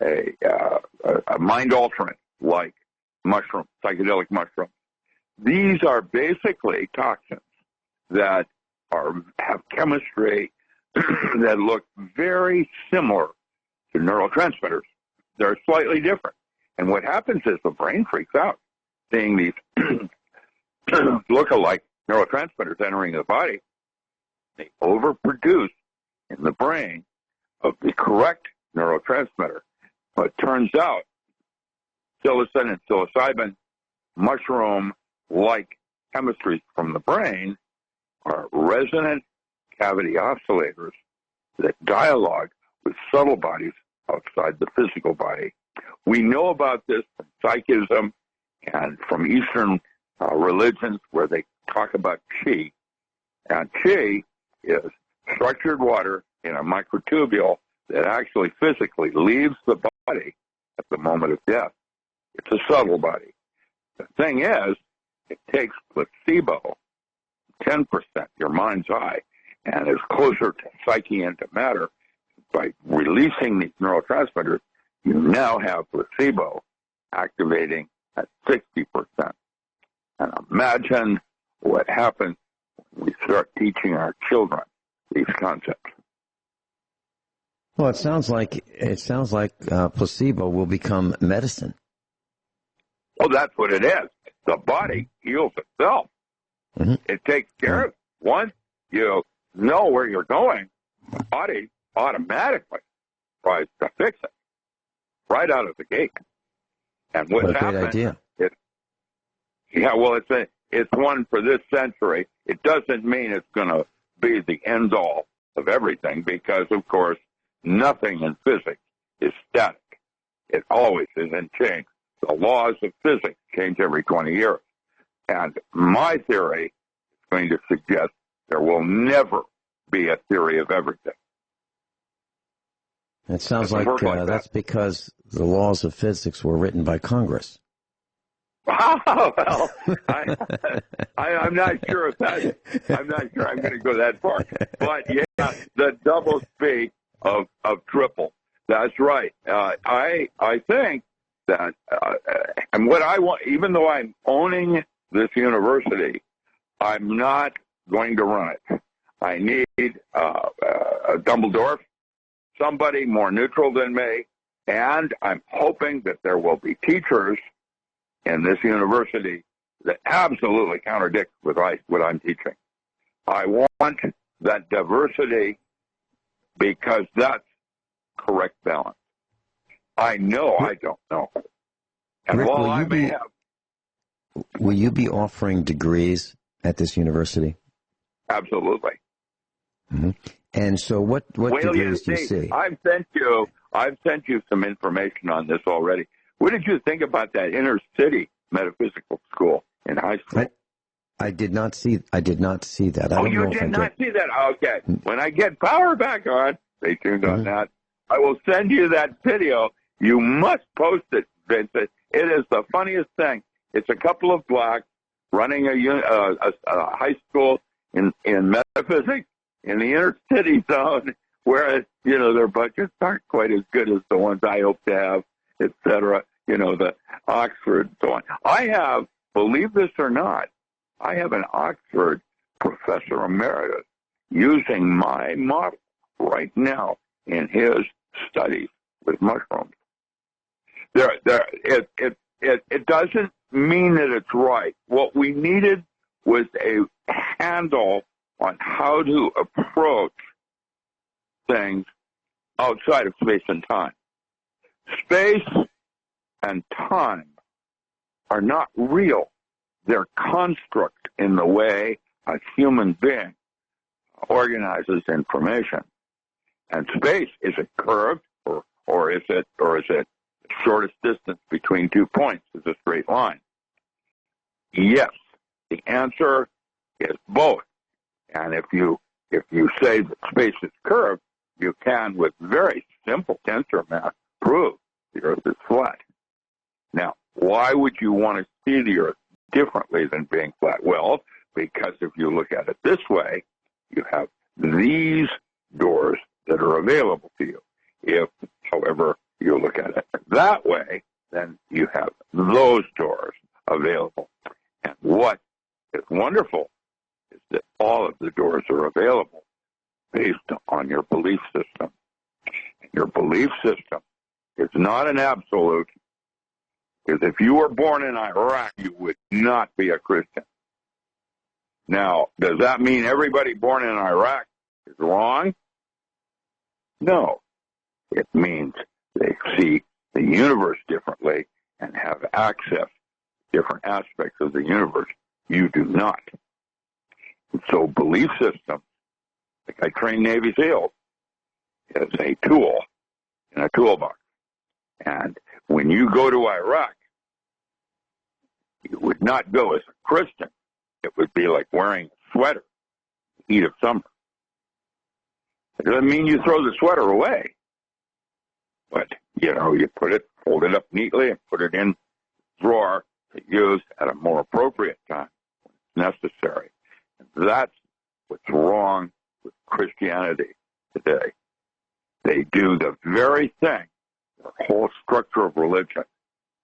Speaker 4: a mind-altering like mushrooms, psychedelic mushrooms, these are basically toxins that have chemistry that look very similar to neurotransmitters. They're slightly different. And what happens is the brain freaks out seeing these look-alike neurotransmitters entering the body. They overproduce in the brain of the correct neurotransmitter. But it turns out psilocin and psilocybin, mushroom-like chemistries from the brain, are resonant cavity oscillators that dialogue with subtle bodies outside the physical body. We know about this from Sikhism and from Eastern religions where they talk about qi. And qi is structured water in a microtubule that actually physically leaves the body at the moment of death. It's a subtle body. The thing is, it takes placebo, 10%, your mind's eye, and is closer to psyche and to matter. By releasing these neurotransmitters, you now have placebo activating at 60%. And imagine what happens when we start teaching our children these concepts.
Speaker 3: Well, it sounds like placebo will become medicine.
Speaker 4: Well, that's what it is. The body heals itself. Mm-hmm. It takes care of it. Once you know where you're going, the body automatically tries to fix it right out of the gate. And what's
Speaker 3: what a
Speaker 4: happened?
Speaker 3: Great idea.
Speaker 4: It's one for this century. It doesn't mean it's going to be the end all of everything because, of course, nothing in physics is static. It always is in change. The laws of physics change every 20 years. And my theory is going to suggest there will never be a theory of everything.
Speaker 3: It sounds like that's because the laws of physics were written by Congress.
Speaker 4: Well, I'm not sure if that. I'm not sure I'm going to go that far. But yeah, the double speak of triple. That's right. I think that, and what I want, even though I'm owning this university, I'm not going to run it. I need a Dumbledore, somebody more neutral than me, and I'm hoping that there will be teachers in this university that absolutely contradict what I'm teaching. I want that diversity because that's correct balance. I know I don't know. And
Speaker 3: Rick,
Speaker 4: while I may have...
Speaker 3: Will you be offering degrees at this university?
Speaker 4: Absolutely.
Speaker 3: Mm-hmm. And so what degrees do you see?
Speaker 4: I've sent you some information on this already. What did you think about that inner city metaphysical school in high school?
Speaker 3: I did not see that. I
Speaker 4: you did not see that? Okay. When I get power back on, stay tuned on that. I will send you that video. You must post it, Vincent. It is the funniest thing. It's a couple of blacks running a high school in metaphysics in the inner city zone, where their budgets aren't quite as good as the ones I hope to have, etc. The Oxford and so on. I have, believe this or not, I have an Oxford professor emeritus using my model right now in his studies with mushrooms. It doesn't mean that it's right. What we needed was a handle on how to approach things outside of space and time. Space and time are not real. They're construct in the way a human being organizes information. And space, is it curved or is it shortest distance between 2 points is a straight line? Yes. The answer is both. And if you say that space is curved, you can, with very simple tensor math, prove the Earth is flat. Now, why would you want to see the Earth differently than being flat? Well, because if you look at it this way, you have these doors that are available to you. If, however, you look at it that way, then you have those doors available. And what is wonderful is that all of the doors are available based on your belief system. And your belief system is not an absolute, because if you were born in Iraq, you would not be a Christian. Now, does that mean everybody born in Iraq is wrong? No. It means they see the universe differently and have access to different aspects of the universe. You do not. And so belief systems, like I train Navy SEALs, is a tool in a toolbox. And when you go to Iraq, you would not go as a Christian. It would be like wearing a sweater in the heat of summer. It doesn't mean you throw the sweater away. But, you put it, fold it up neatly and put it in the drawer to use at a more appropriate time when it's necessary. And that's what's wrong with Christianity today. They do the very thing the whole structure of religion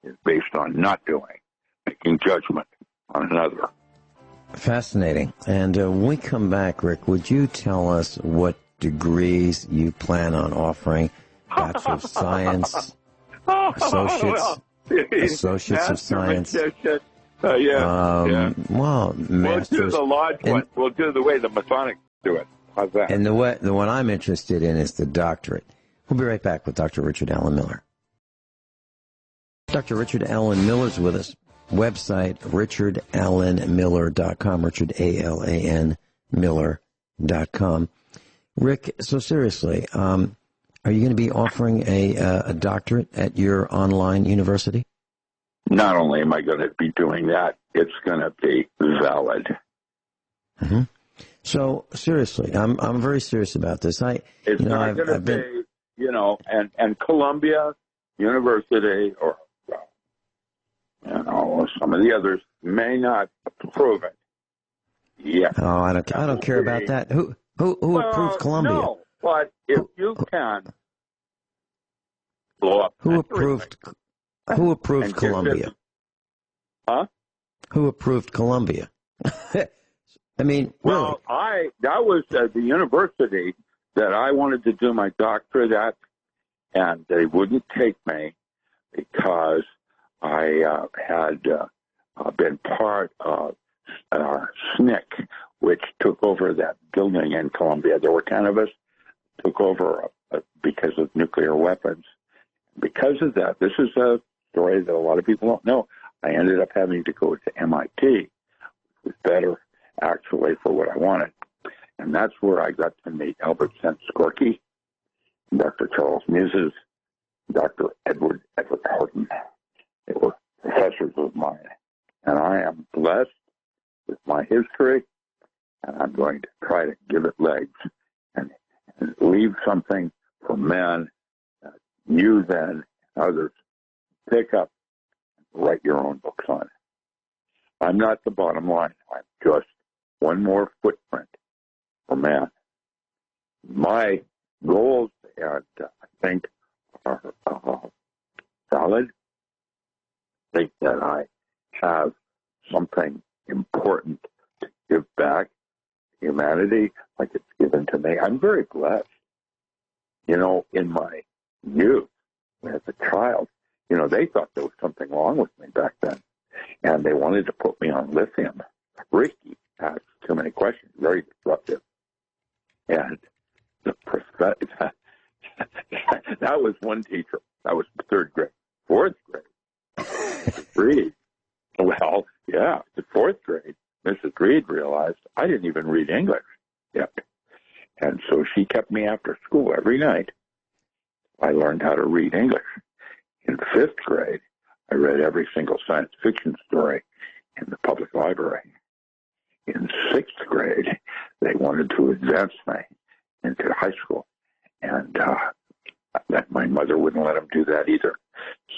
Speaker 4: is based on not doing, making judgment on another.
Speaker 3: Fascinating. And when we come back, Rick, would you tell us what degrees you plan on offering? Bachelor of Science, Associates of Science.
Speaker 4: Yeah.
Speaker 3: Well, Masters.
Speaker 4: We'll do the lodge one. We'll do the way the Masonics do it. How's that?
Speaker 3: And the one I'm interested in is the doctorate. We'll be right back with Dr. Richard Alan Miller. Dr. Richard Alan Miller's with us. Website, richardallanmiller.com, Richard, A-L-A-N, Miller.com. Rick, so seriously, are you going to be offering a doctorate at your online university?
Speaker 4: Not only am I going to be doing that, it's going to be valid.
Speaker 3: Mm-hmm. So seriously, I'm very serious about this.
Speaker 4: It's not going to be, and Columbia University or some of the others may not approve it. Yeah.
Speaker 3: Oh, I don't care about that. Who approved Columbia?
Speaker 4: No, but if you can blow up.
Speaker 3: Who approved Columbia?
Speaker 4: Huh?
Speaker 3: Who approved Columbia? I mean,
Speaker 4: well,
Speaker 3: really?
Speaker 4: that was the university that I wanted to do my doctorate at, and they wouldn't take me because I had been part of SNCC, which took over that building in Columbia. There were 10 of us, took over because of nuclear weapons. Because of that, this is a story that a lot of people don't know. I ended up having to go to MIT, which was better, actually, for what I wanted. And that's where I got to meet Albert Senskorky, Dr. Charles Muses, Dr. Edward Horton. They were professors of mine. And I am blessed with my history, and I'm going to try to give it legs and leave something for men that you then and others pick up and write your own books on. I'm not the bottom line. I'm just one more footprint for man. My goals, and I think, are valid. I think that I have something important to give back to humanity like it's given to me. I'm very blessed. In my youth, as a child, they thought there was something wrong with me back then. And they wanted to put me on lithium. Ricky asked too many questions, very disruptive. And that was one teacher. That was third grade. Fourth grade. Mrs. Reed. Well, yeah, the fourth grade, Mrs. Reed realized I didn't even read English yet. And so she kept me after school every night. I learned how to read English. In 5th grade, I read every single science fiction story in the public library. In 6th grade, they wanted to advance me into high school, and that my mother wouldn't let them do that either.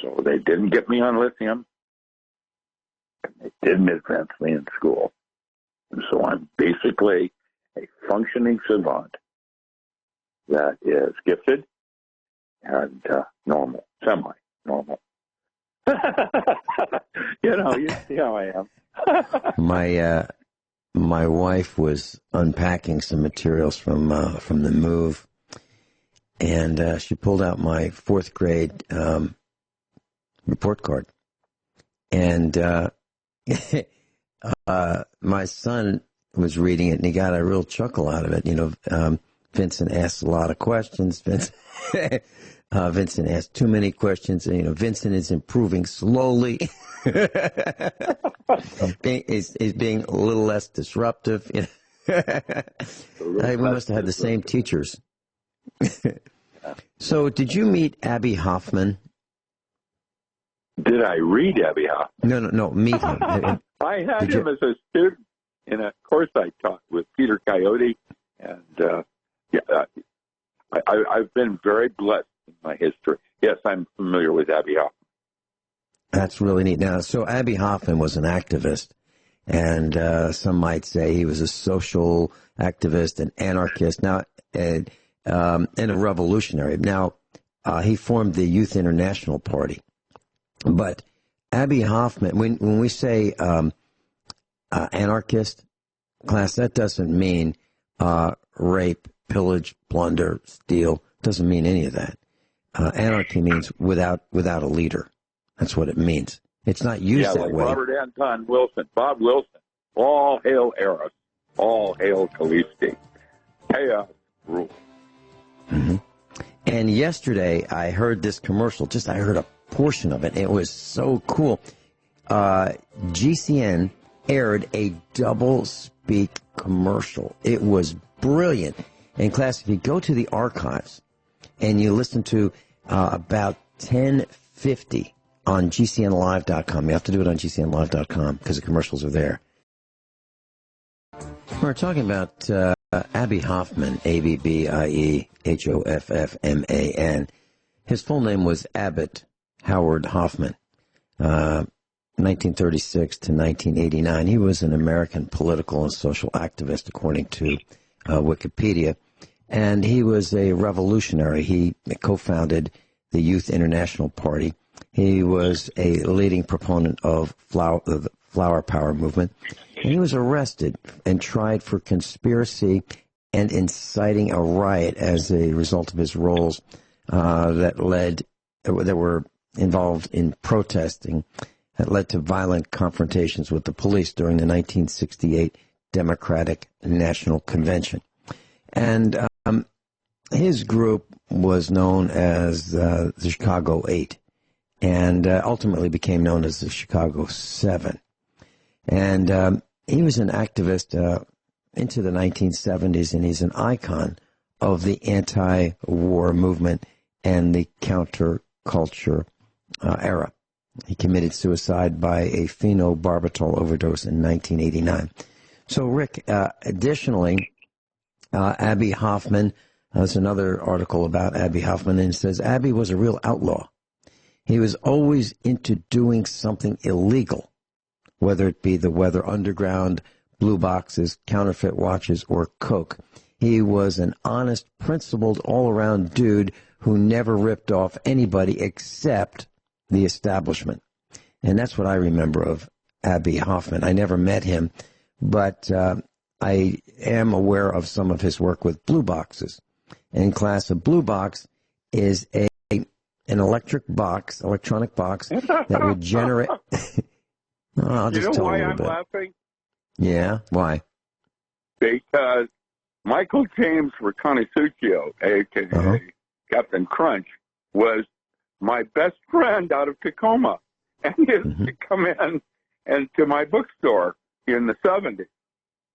Speaker 4: So they didn't get me on lithium, and they didn't advance me in school. And so I'm basically a functioning savant that is gifted and normal, semi-normal. You see how I am.
Speaker 3: My wife was unpacking some materials from the move, and she pulled out my 4th grade report card, and my son was reading it, and he got a real chuckle out of it. Vincent asked a lot of questions. Vincent asked too many questions. And, Vincent is improving slowly. is being a little less disruptive. We must have had the same teachers. So, did you meet Abbie Hoffman?
Speaker 4: Did I read Abbie Hoffman?
Speaker 3: No, meet him.
Speaker 4: I had him as a student in a course I taught with Peter Coyote, and I've been very blessed in my history. Yes, I'm familiar with Abbie Hoffman.
Speaker 3: That's really neat. Now, so Abbie Hoffman was an activist, and some might say he was a social activist, an anarchist, now and a revolutionary. Now, he formed the Youth International Party. But Abbie Hoffman, when we say anarchist class, that doesn't mean rape, pillage, plunder, steal. Doesn't mean any of that. Anarchy means without a leader. That's what it means. It's not used that
Speaker 4: like
Speaker 3: way.
Speaker 4: Robert Anton Wilson, Bob Wilson. All hail Eros. All hail Callisti. Chaos rule.
Speaker 3: Mm-hmm. And yesterday I heard this commercial. I heard a portion of it. It was so cool. GCN aired a double speak commercial. It was brilliant. In class, if you go to the archives and you listen to about 10:50 on GCNlive.com, you have to do it on GCNlive.com because the commercials are there. We're talking about Abbie Hoffman, Abbiehoffman. His full name was Abbott Howard Hoffman, 1936 to 1989. He was an American political and social activist, according to Wikipedia, and he was a revolutionary. He co-founded the Youth International Party. He was a leading proponent of the Flower Power movement, and he was arrested and tried for conspiracy and inciting a riot as a result of his roles that were involved in protesting that led to violent confrontations with the police during the 1968 Democratic National Convention. And his group was known as the Chicago 8 and ultimately became known as the Chicago 7. And he was an activist into the 1970s, and he's an icon of the anti-war movement and the counterculture era. He committed suicide by a phenobarbital overdose in 1989. So, Rick, additionally, Abbie Hoffman, there's another article about Abbie Hoffman, and it says, Abbie was a real outlaw. He was always into doing something illegal, whether it be the Weather Underground, blue boxes, counterfeit watches, or coke. He was an honest, principled, all-around dude who never ripped off anybody except the establishment. And that's what I remember of Abbie Hoffman. I never met him, but I am aware of some of his work with blue boxes. In class, a blue box is an electronic box that would generate... I'll just tell
Speaker 4: why
Speaker 3: a little
Speaker 4: I'm
Speaker 3: bit.
Speaker 4: laughing?
Speaker 3: Yeah, why?
Speaker 4: Because Michael James Riconoscuccio, a.k.a. Captain Crunch, was my best friend out of Tacoma. And he used to come in and to my bookstore in the 70s,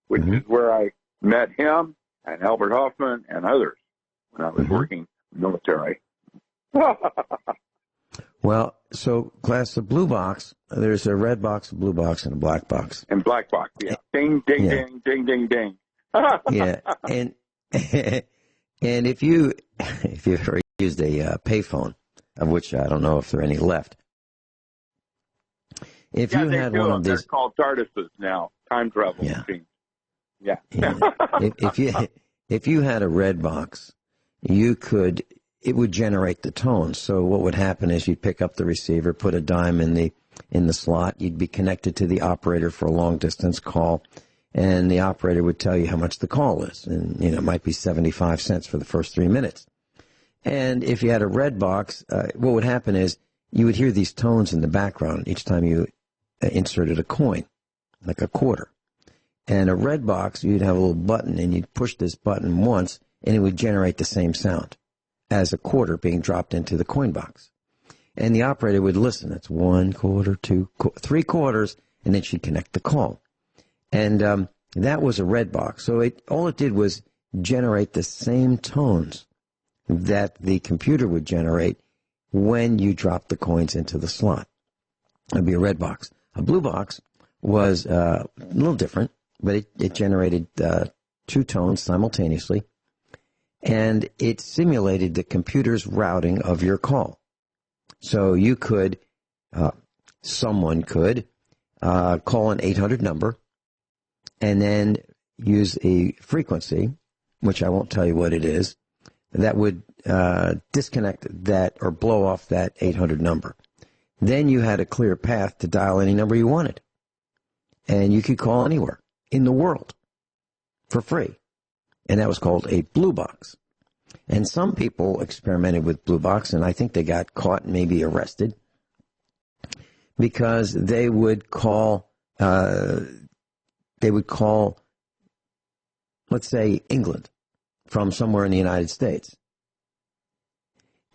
Speaker 4: which is where I met him and Albert Hoffman and others when I was working military.
Speaker 3: Well, so class, the blue box, there's a red box, a blue box, and a black box.
Speaker 4: And black box, yeah. Ding, ding,
Speaker 3: Yeah.
Speaker 4: ding, ding, ding, ding.
Speaker 3: Yeah, and and if you ever used a payphone, of which I don't know if there are any left, if you had one of these,
Speaker 4: they're called TARDISes now, time travel machines. Yeah.
Speaker 3: if you had a red box, it would generate the tones. So what would happen is you'd pick up the receiver, put a dime in the slot, you'd be connected to the operator for a long distance call, and the operator would tell you how much the call is, and it might be 75 cents for the first 3 minutes. And if you had a red box, what would happen is you would hear these tones in the background each time you inserted a coin, like a quarter. And a red box, you'd have a little button, and you'd push this button once, and it would generate the same sound as a quarter being dropped into the coin box. And the operator would listen. That's 1 quarter, 2, 3 quarters, and then she'd connect the call. And that was a red box. So all it did was generate the same tones that the computer would generate when you drop the coins into the slot. That'd be a red box. A blue box was a little different, but it generated 2 tones simultaneously, and it simulated the computer's routing of your call. So you could, someone could call an 800 number and then use a frequency, which I won't tell you what it is, that would disconnect that or blow off that 800 number. Then you had a clear path to dial any number you wanted, and you could call anywhere in the world for free. And that was called a blue box. And some people experimented with blue box, and I think they got caught and maybe arrested because they would call, let's say, England from somewhere in the United States.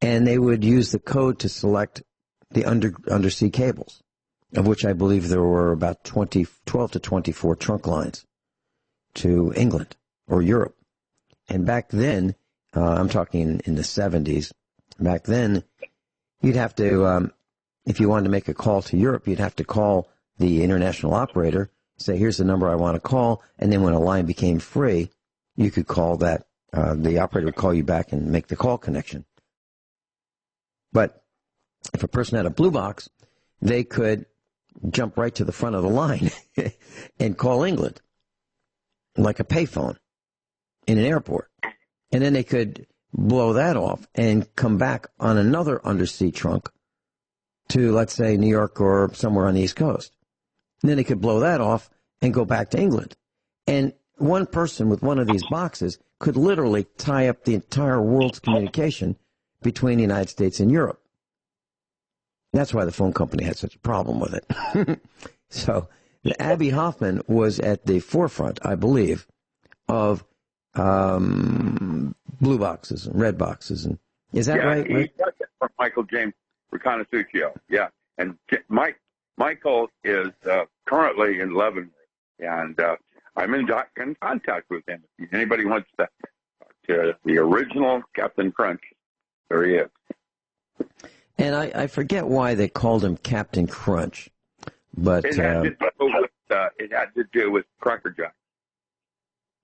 Speaker 3: And they would use the code to select the undersea cables, of which I believe there were about 12 to 24 trunk lines to England or Europe. And back then, I'm talking in the 70s, back then, you'd have to, if you wanted to make a call to Europe, you'd have to call the international operator, say, here's the number I want to call, and then when a line became free, you could call that, the operator would call you back and make the call connection. But if a person had a blue box, they could jump right to the front of the line and call England, like a payphone in an airport. And then they could blow that off and come back on another undersea trunk to, let's say, New York or somewhere on the East Coast. And then they could blow that off and go back to England. And one person with one of these boxes could literally tie up the entire world's communication between the United States and Europe. That's why the phone company had such a problem with it. So Abby Hoffman was at the forefront, I believe, of blue boxes and red boxes. And is that right?
Speaker 4: He got that from Michael James Riconoscuccio. Yeah, and Michael is currently in Leavenworth, and I'm in contact with him. If anybody wants to the original Captain Crunch, there he is.
Speaker 3: And I forget why they called him Captain Crunch, but
Speaker 4: it had to do with Cracker Jack.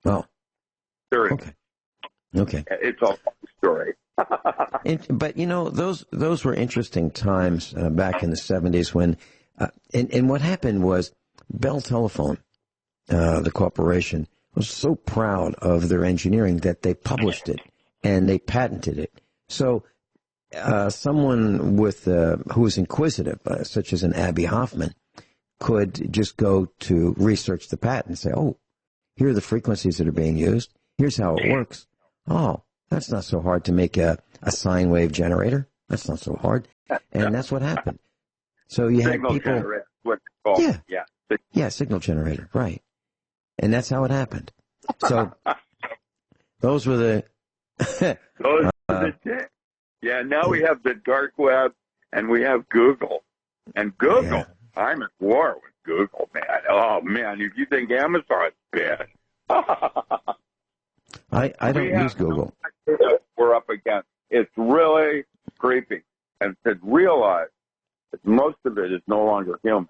Speaker 3: Oh,
Speaker 4: Seriously.
Speaker 3: Okay.
Speaker 4: It's a long story.
Speaker 3: But those were interesting times back in the 70s when, and what happened was Bell Telephone, the corporation, was so proud of their engineering that they published it and they patented it. So someone who was inquisitive, such as an Abby Hoffman, could just go to research the patent and say, oh, here are the frequencies that are being used. Here's how it works. Oh, that's not so hard to make a sine wave generator. That's not so hard. And that's what happened. So you had people.
Speaker 4: Generator, what it's called.
Speaker 3: Yeah, signal generator, right. And that's how it happened. So those were the.
Speaker 4: Yeah, now we have the dark web and we have Google. And Google, yeah. I'm at war with Google, man. Oh, man, if you think Amazon's bad.
Speaker 3: I don't use Google.
Speaker 4: We're up against. It's really creepy. And to realize Most of it is no longer human.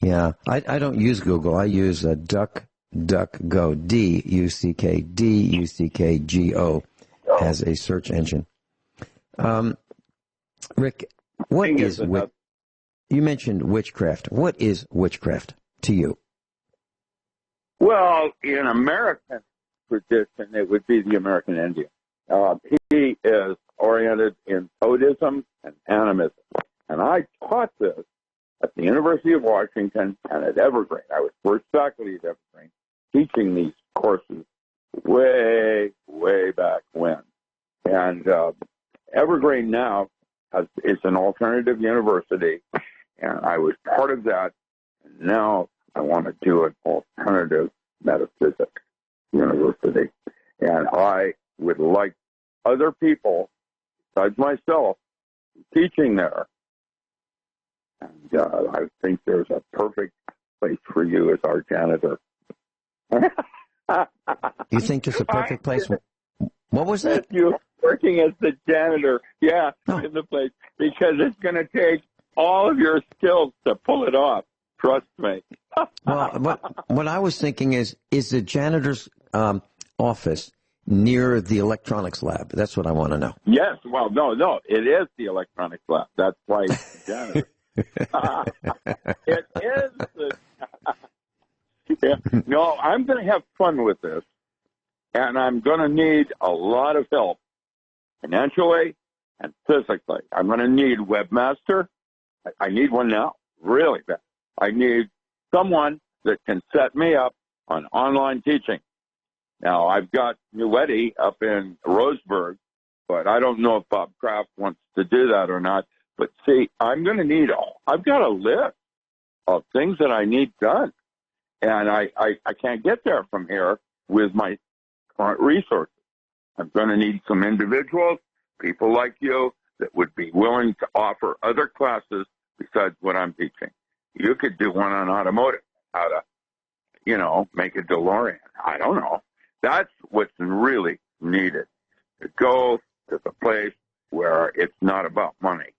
Speaker 3: Yeah, I don't use Google. I use DuckDuckGo, DuckDuckGo as a search engine. Rick, what is you mentioned witchcraft. What is witchcraft to you?
Speaker 4: Well, in American tradition, it would be the American Indian. He is oriented in totemism and animism. And I taught this at the University of Washington and at Evergreen. I was first faculty at Evergreen, teaching these courses way, way back when. And Evergreen now is an alternative university, and I was part of that. And now I want to do an alternative metaphysics university. And I would like other people, besides myself, teaching there. And I think there's a perfect place for you as our janitor.
Speaker 3: You think there's a perfect place? What was that?
Speaker 4: You working as the janitor, in the place, because it's going to take all of your skills to pull it off. Trust me.
Speaker 3: Well, what I was thinking is the janitor's office near the electronics lab? That's what I want to know.
Speaker 4: Yes. Well, no. It is the electronics lab. That's why it's the janitor. It is. No, I'm going to have fun with this, and I'm going to need a lot of help financially and physically. I'm going to need webmaster. I need one now, really bad. I need someone that can set me up on online teaching. Now, I've got Nuetti up in Roseburg, but I don't know if Bob Kraft wants to do that or not. But see, I'm going to need I've got a list of things that I need done. And I can't get there from here with my current resources. I'm going to need some individuals, people like you, that would be willing to offer other classes besides what I'm teaching. You could do one on automotive, how to, make a DeLorean. I don't know. That's what's really needed, to go to the place where it's not about money.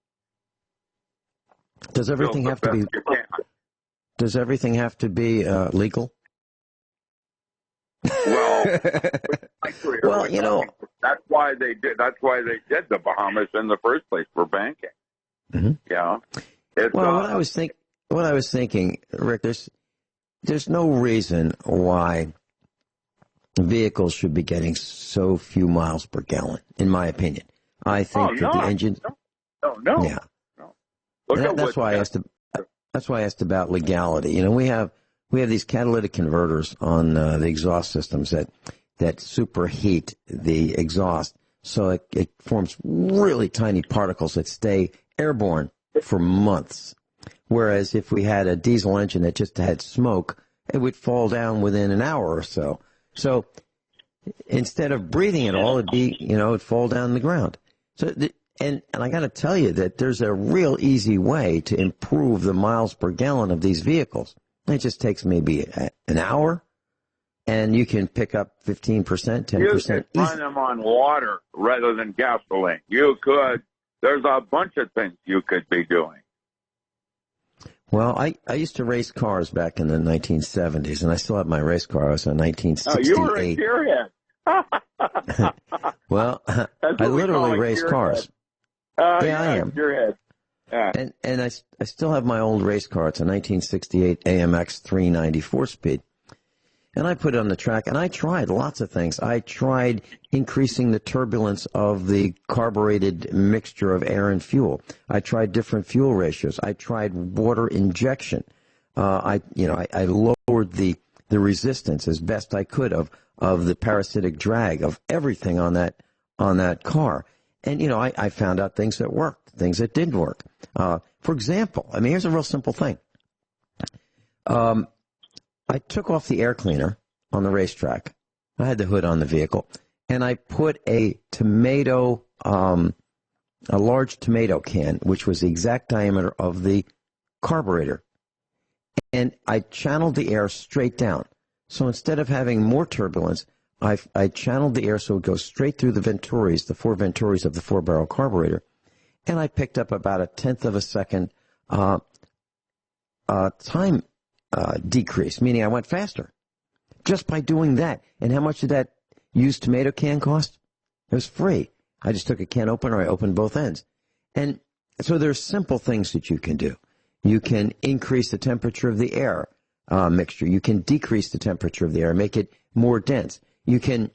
Speaker 3: Does everything have to be? Does everything have to be legal?
Speaker 4: Well, that's why they did. That's why they did the Bahamas in the first place, for banking.
Speaker 3: Mm-hmm.
Speaker 4: Yeah.
Speaker 3: What I was thinking, Rick, there's no reason why vehicles should be getting so few miles per gallon, in my opinion. I think that the engine.
Speaker 4: No.
Speaker 3: Yeah. That's why I asked about legality. We have these catalytic converters on the exhaust systems that superheat the exhaust, so it forms really tiny particles that stay airborne for months. Whereas if we had a diesel engine that just had smoke, it would fall down within an hour or so. So instead of breathing it all, it'd fall down on the ground. So and I got to tell you that there's a real easy way to improve the miles per gallon of these vehicles. It just takes maybe an hour, and you can pick up 15%, 10%.
Speaker 4: You could run them on water rather than gasoline. You could. There's a bunch of things you could be doing.
Speaker 3: Well, I used to race cars back in the 1970s, and I still have my race car. I was in 1968.
Speaker 4: You were a gearhead.
Speaker 3: Well, I literally race cars. I am.
Speaker 4: Gearhead. Yeah.
Speaker 3: And I still have my old race car. It's a 1968 AMX 394 speed. And I put it on the track, and I tried lots of things. I tried increasing the turbulence of the carbureted mixture of air and fuel. I tried different fuel ratios. I tried water injection. I lowered the resistance as best I could of the parasitic drag of everything on that car. And, I found out things that worked, things that didn't work. For example, here's a real simple thing. I took off the air cleaner on the racetrack. I had the hood on the vehicle, and I put a large tomato can, which was the exact diameter of the carburetor, and I channeled the air straight down. So instead of having more turbulence, I channeled the air so it goes straight through the Venturis, the four Venturis of the four-barrel carburetor, and I picked up about 1/10 of a second time decrease, meaning I went faster just by doing that. And how much did that used tomato can cost? It was free. I just took a can opener, I opened both ends. And so there's simple things that you can do. You can increase the temperature of the air mixture. You can decrease the temperature of the air, make it more dense. You can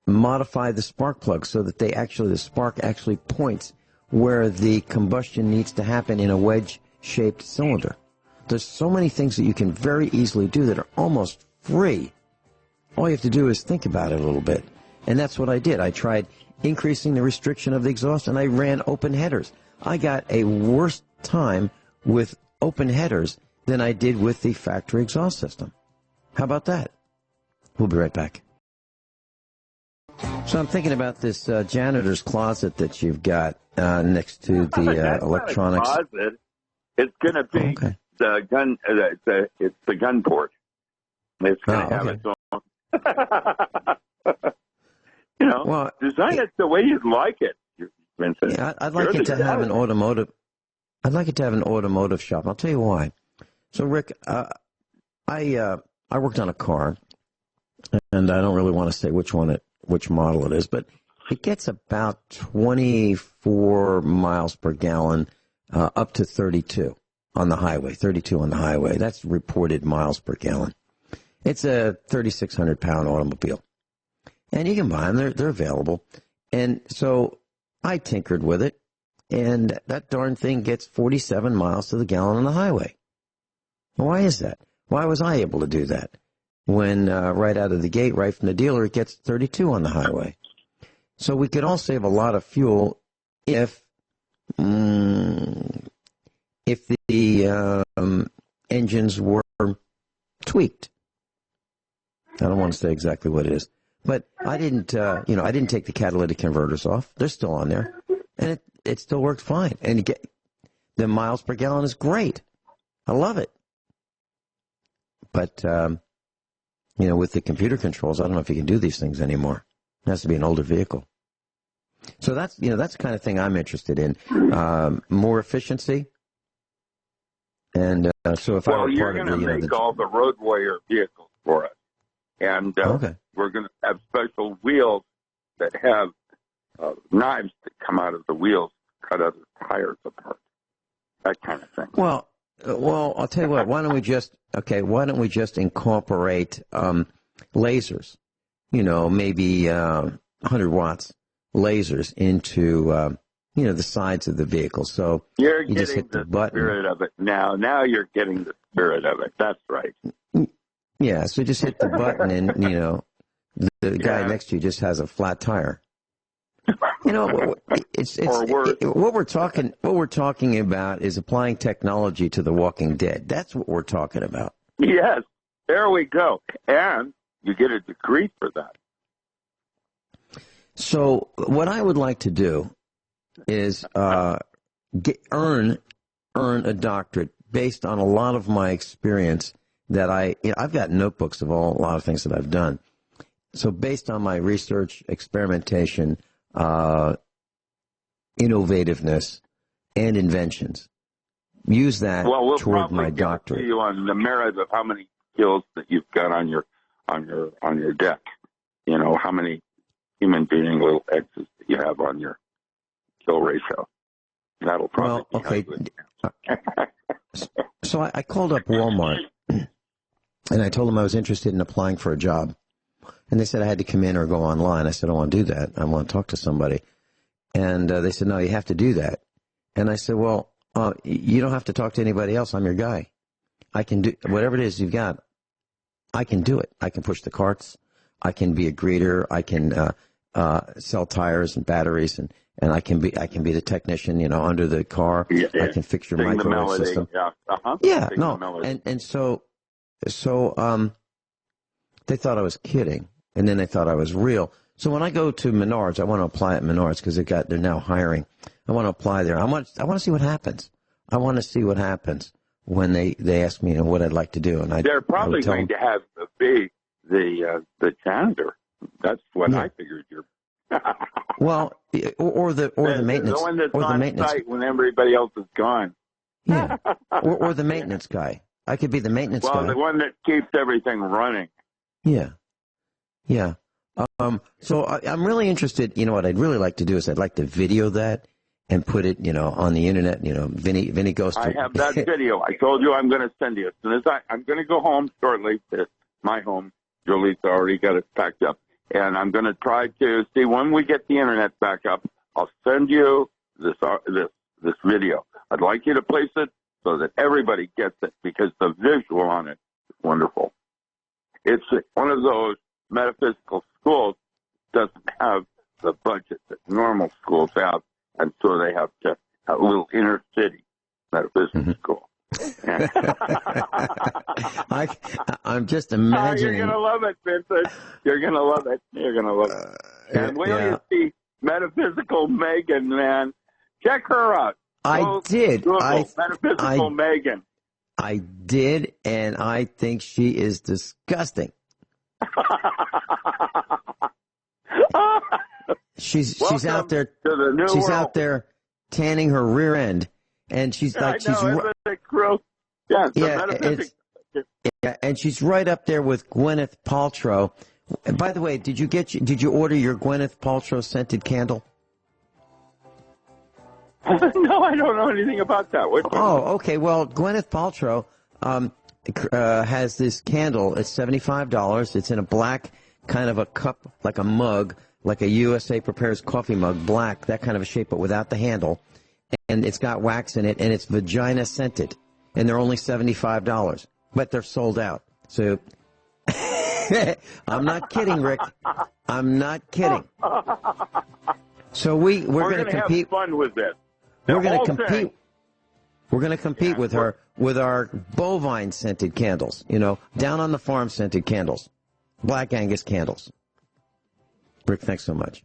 Speaker 3: modify the spark plug so that the spark actually points where the combustion needs to happen in a wedge-shaped cylinder. There's so many things that you can very easily do that are almost free. All you have to do is think about it a little bit. And that's what I did. I tried increasing the restriction of the exhaust, and I ran open headers. I got a worse time with open headers than I did with the factory exhaust system. How about that? We'll be right back. So I'm thinking about this janitor's closet that you've got next to the electronics.
Speaker 4: Not a closet. It's going to be the gun. It's the gun port. It's going to have its own. Design it the way you'd like it, Vincent.
Speaker 3: Yeah, I'd like it to have an automotive. I'd like it to have an automotive shop. I'll tell you why. So, Rick, I worked on a car, and I don't really want to say which model it is, but it gets about 24 miles per gallon, up to 32 on the highway. 32 on the highway. That's reported miles per gallon. It's a 3,600-pound automobile. And you can buy them. They're available. And so I tinkered with it, and that darn thing gets 47 miles to the gallon on the highway. Why is that? Why was I able to do that when right out of the gate, right from the dealer, it gets 32 on the highway? So we could all save a lot of fuel if the engines were tweaked. I don't want to say exactly what it is. But I didn't, I didn't take the catalytic converters off. They're still on there, and it still worked fine. And the miles per gallon is great. I love it. But with the computer controls, I don't know if you can do these things anymore. It has to be an older vehicle. So that's the kind of thing I'm interested in. More efficiency. And so if I were
Speaker 4: you're
Speaker 3: part
Speaker 4: going
Speaker 3: of
Speaker 4: to make all the road warrior vehicles for us. And we're going to have special wheels that have knives that come out of the wheels, cut other tires apart, that kind of thing.
Speaker 3: Well, I'll tell you what. Why don't we just incorporate lasers? Maybe 100 watts lasers into the sides of the vehicle. So
Speaker 4: you
Speaker 3: just hit the button.
Speaker 4: Spirit of it now. Now you're getting the spirit of it. That's right.
Speaker 3: Yeah, so just hit the button, and the guy next to you just has a flat tire. What we're talking about is applying technology to The Walking Dead. That's what we're talking about.
Speaker 4: Yes, there we go, and you get a degree for that.
Speaker 3: So what I would like to do is earn a doctorate based on a lot of my experience. That I've got notebooks of a lot of things that I've done. So based on my research, experimentation, innovativeness, and inventions, use that toward my doctorate.
Speaker 4: We'll probably you on the merit of how many skills that you've got on your deck. How many human being little X's that you have on your kill ratio. That'll probably
Speaker 3: So I called up Walmart. And I told them I was interested in applying for a job. And they said I had to come in or go online. I said, I don't want to do that. I want to talk to somebody. And they said, no, you have to do that. And I said, well, you don't have to talk to anybody else. I'm your guy. I can do whatever it is you've got. I can do it. I can push the carts. I can be a greeter. I can sell tires and batteries. And I can be the technician, under the car.
Speaker 4: Yeah.
Speaker 3: I can fix your microwave system.
Speaker 4: Yeah.
Speaker 3: And so they thought I was kidding, and then they thought I was real. So when I go to Menards, I want to apply at Menards because they're now hiring. I want to apply there. I want to see what happens. I want to see what happens when they ask me what I'd like to do. And
Speaker 4: they're probably going to have the janitor. That's what I figured your
Speaker 3: Well, or the maintenance,
Speaker 4: the one that's
Speaker 3: or the
Speaker 4: on
Speaker 3: maintenance
Speaker 4: site when everybody else is gone.
Speaker 3: Yeah, or the maintenance guy. I could be the maintenance guy.
Speaker 4: Well, the one that keeps everything running.
Speaker 3: Yeah, yeah. So I'm really interested. You know what I'd really like to do is I'd like to video that and put it, on the internet. Vinny goes to.
Speaker 4: I have that video. I told you I'm going to send you. As soon as I'm going to go home shortly to my home. Julie's already got it packed up. And I'm going to try to see when we get the internet back up. I'll send you this video. I'd like you to place it so that everybody gets it because the visual on it is wonderful. It's one of those metaphysical schools that doesn't have the budget that normal schools have, and so they have to have a little inner city metaphysical school.
Speaker 3: I'm just imagining.
Speaker 4: You're going to love it, Vincent. You're going to love it. You're going to love it. And wait till you see Metaphysical Megan, man. Check her out.
Speaker 3: I did.
Speaker 4: Metaphysical Megan.
Speaker 3: I did, and I think she is disgusting. She's out there. She's out there tanning her rear end, and she's like
Speaker 4: she's
Speaker 3: and she's right up there with Gwyneth Paltrow. And by the way, did you order your Gwyneth Paltrow scented candle?
Speaker 4: No, I don't know anything about that.
Speaker 3: Okay. Well, Gwyneth Paltrow has this candle. It's $75. It's in a black kind of a cup, like a mug, like a USA Prepares coffee mug, black, that kind of a shape, but without the handle. And it's got wax in it, and it's vagina scented. And they're only $75, but they're sold out. So I'm not kidding, Rick. I'm not kidding. So we're going to compete.
Speaker 4: Have fun with this.
Speaker 3: We're going to compete. We're going to compete with her with our bovine scented candles. Down on the farm scented candles, Black Angus candles. Rick, thanks so much.